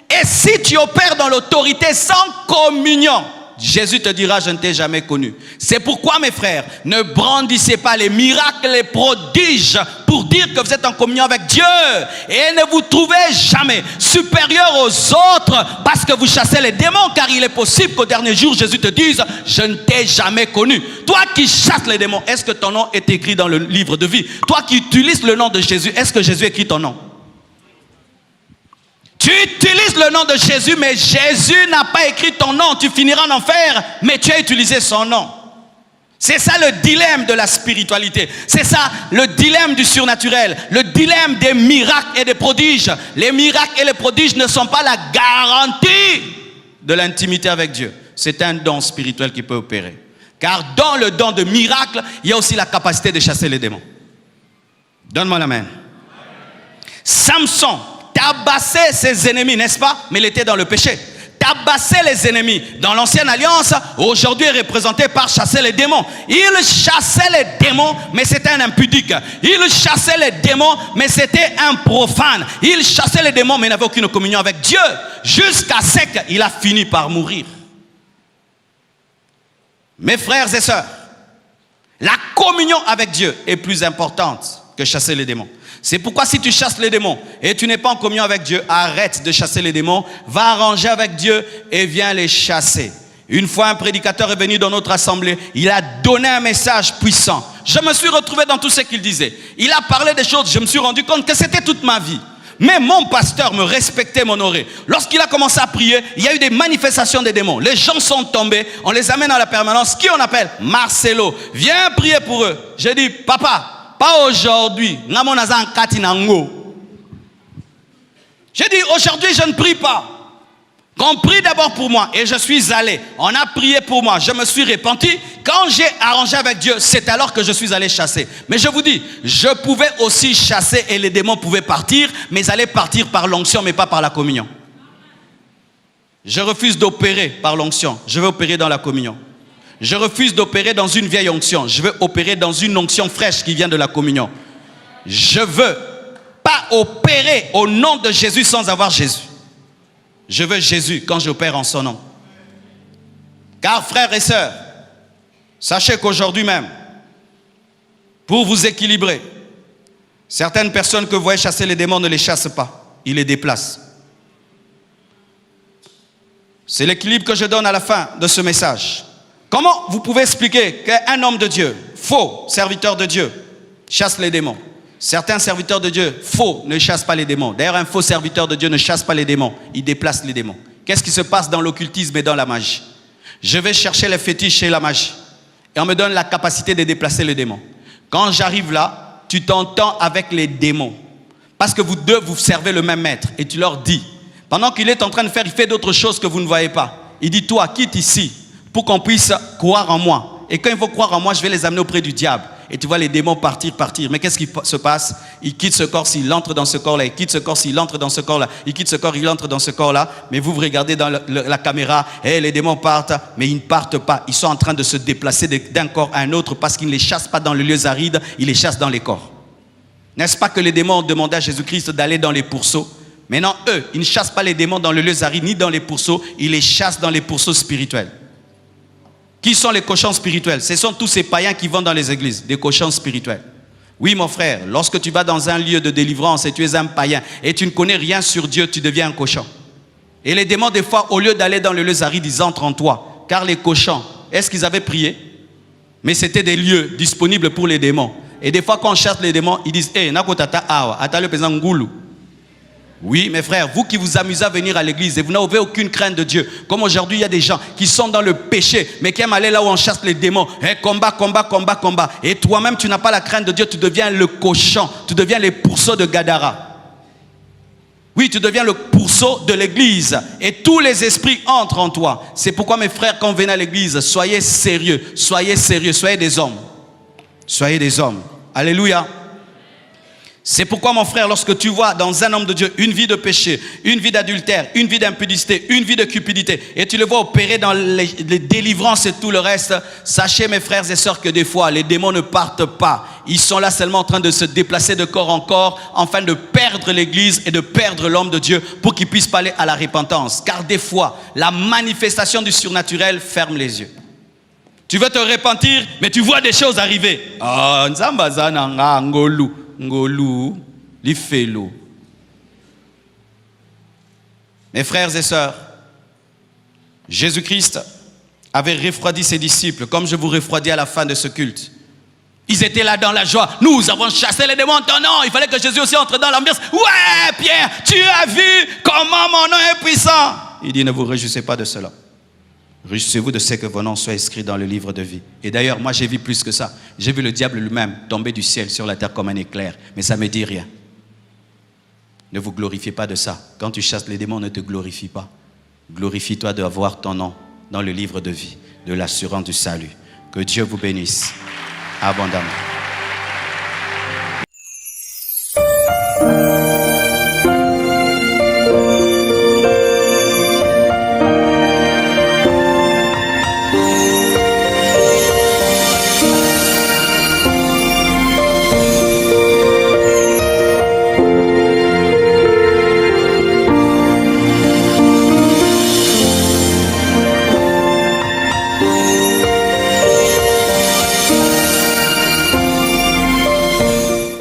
Speaker 1: Et si tu opères dans l'autorité sans communion, Jésus te dira, je ne t'ai jamais connu. C'est pourquoi, mes frères, ne brandissez pas les miracles, les prodiges pour dire que vous êtes en communion avec Dieu. Et ne vous trouvez jamais supérieur aux autres parce que vous chassez les démons. Car il est possible qu'au dernier jour, Jésus te dise, je ne t'ai jamais connu. Toi qui chasses les démons, est-ce que ton nom est écrit dans le livre de vie? Toi qui utilises le nom de Jésus, est-ce que Jésus écrit ton nom? Tu utilises le nom de Jésus, mais Jésus n'a pas écrit ton nom. Tu finiras en enfer, mais tu as utilisé son nom. C'est ça le dilemme de la spiritualité. C'est ça le dilemme du surnaturel. Le dilemme des miracles et des prodiges. Les miracles et les prodiges ne sont pas la garantie de l'intimité avec Dieu. C'est un don spirituel qui peut opérer. Car dans le don de miracle, il y a aussi la capacité de chasser les démons. Donne-moi la main. Samson tabassait ses ennemis, n'est-ce pas? Mais il était dans le péché. Tabasser les ennemis. Dans l'ancienne alliance, aujourd'hui est représenté par chasser les démons. Il chassait les démons, mais c'était un impudique. Il chassait les démons, mais c'était un profane. Il chassait les démons, mais n'avait aucune communion avec Dieu. Jusqu'à ce qu'il a fini par mourir. Mes frères et sœurs, la communion avec Dieu est plus importante que chasser les démons. C'est pourquoi si tu chasses les démons et tu n'es pas en communion avec Dieu, arrête de chasser les démons, va arranger avec Dieu et viens les chasser. Une fois un prédicateur est venu dans notre assemblée, il a donné un message puissant. Je me suis retrouvé dans tout ce qu'il disait. Il a parlé des choses, je me suis rendu compte que c'était toute ma vie. Mais mon pasteur me respectait, m'honorait. Lorsqu'il a commencé à prier, il y a eu des manifestations des démons. Les gens sont tombés, on les amène à la permanence. Qui on appelle? Marcelo. Viens prier pour eux. J'ai dit, papa, pas aujourd'hui. J'ai dit, aujourd'hui, je ne prie pas. On prie d'abord pour moi. Et je suis allé. On a prié pour moi. Je me suis repenti. Quand j'ai arrangé avec Dieu, c'est alors que je suis allé chasser. Mais je vous dis, je pouvais aussi chasser et les démons pouvaient partir, mais ils allaient partir par l'onction, mais pas par la communion. Je refuse d'opérer par l'onction. Je veux opérer dans la communion. Je refuse d'opérer dans une vieille onction. Je veux opérer dans une onction fraîche qui vient de la communion. Je veux pas opérer au nom de Jésus sans avoir Jésus. Je veux Jésus quand j'opère en son nom. Car frères et sœurs, sachez qu'aujourd'hui même, pour vous équilibrer, certaines personnes que vous voyez chasser les démons ne les chassent pas. Ils les déplacent. C'est l'équilibre que je donne à la fin de ce message. Comment vous pouvez expliquer qu'un homme de Dieu, faux serviteur de Dieu, chasse les démons? Certains serviteurs de Dieu, faux, ne chassent pas les démons. D'ailleurs, un faux serviteur de Dieu ne chasse pas les démons. Il déplace les démons. Qu'est-ce qui se passe dans l'occultisme et dans la magie? Je vais chercher les fétiches chez la magie. Et on me donne la capacité de déplacer les démons. Quand j'arrive là, tu t'entends avec les démons. Parce que vous deux, vous servez le même maître. Et tu leur dis, pendant qu'il est en train de faire, il fait d'autres choses que vous ne voyez pas. Il dit, toi, quitte ici pour qu'on puisse croire en moi. Et quand il faut croire en moi, je vais les amener auprès du diable. Et tu vois les démons partir. Mais qu'est-ce qui se passe? Il quitte ce corps, s'il entre dans ce corps-là. Il quitte ce corps, s'il entre dans ce corps-là. Il quitte ce corps, il entre dans ce corps-là. Mais vous regardez dans la caméra, et les démons partent, mais ils ne partent pas. Ils sont en train de se déplacer d'un corps à un autre parce qu'ils ne les chassent pas dans les lieux arides, ils les chassent dans les corps. N'est-ce pas que les démons ont demandé à Jésus-Christ d'aller dans les pourceaux? Maintenant, eux, ils ne chassent pas les démons dans les lieux arides ni dans les pourceaux, ils les chassent dans les pourceaux spirituels. Qui sont les cochons spirituels? Ce sont tous ces païens qui vont dans les églises, des cochons spirituels. Oui, mon frère, lorsque tu vas dans un lieu de délivrance et tu es un païen et tu ne connais rien sur Dieu, tu deviens un cochon. Et les démons, des fois, au lieu d'aller dans les lieux arides, ils entrent en toi. Car les cochons, est-ce qu'ils avaient prié? Mais c'était des lieux disponibles pour les démons. Et des fois, quand on chasse les démons, ils disent, hey, nakotata awa, atale pesant ngulu. Oui, mes frères, vous qui vous amusez à venir à l'église et vous n'avez aucune crainte de Dieu. Comme aujourd'hui, il y a des gens qui sont dans le péché, mais qui aiment aller là où on chasse les démons. Hey, combat, combat, combat, combat. Et toi-même, tu n'as pas la crainte de Dieu, tu deviens le cochon. Tu deviens les pourceaux de Gadara. Oui, tu deviens le pourceau de l'église. Et tous les esprits entrent en toi. C'est pourquoi, mes frères, quand vous venez à l'église, soyez sérieux, soyez des hommes. Soyez des hommes. Alléluia. C'est pourquoi, mon frère, lorsque tu vois dans un homme de Dieu une vie de péché, une vie d'adultère, une vie d'impudicité, une vie de cupidité, et tu le vois opérer dans les délivrances et tout le reste, sachez, mes frères et sœurs, que des fois, les démons ne partent pas. Ils sont là seulement en train de se déplacer de corps en corps, afin de perdre l'église et de perdre l'homme de Dieu pour qu'il puisse pas aller à la repentance. Car des fois, la manifestation du surnaturel ferme les yeux. Tu veux te repentir, mais tu vois des choses arriver. Ah, nzambazana ngolu. Ngolu, l'ifelo. Mes frères et sœurs, Jésus-Christ avait refroidi ses disciples, comme je vous refroidis à la fin de ce culte. Ils étaient là dans la joie. Nous avons chassé les démons en ton nom. Il fallait que Jésus aussi entre dans l'ambiance. Ouais, Pierre, tu as vu comment mon nom est puissant. Il dit, ne vous réjouissez pas de cela. Réjouissez-vous de ce que vos noms soient inscrits dans le livre de vie. Et d'ailleurs, moi j'ai vu plus que ça. J'ai vu le diable lui-même tomber du ciel sur la terre comme un éclair. Mais ça ne me dit rien. Ne vous glorifiez pas de ça. Quand tu chasses les démons, ne te glorifie pas. Glorifie-toi d'avoir ton nom dans le livre de vie, de l'assurance du salut. Que Dieu vous bénisse abondamment.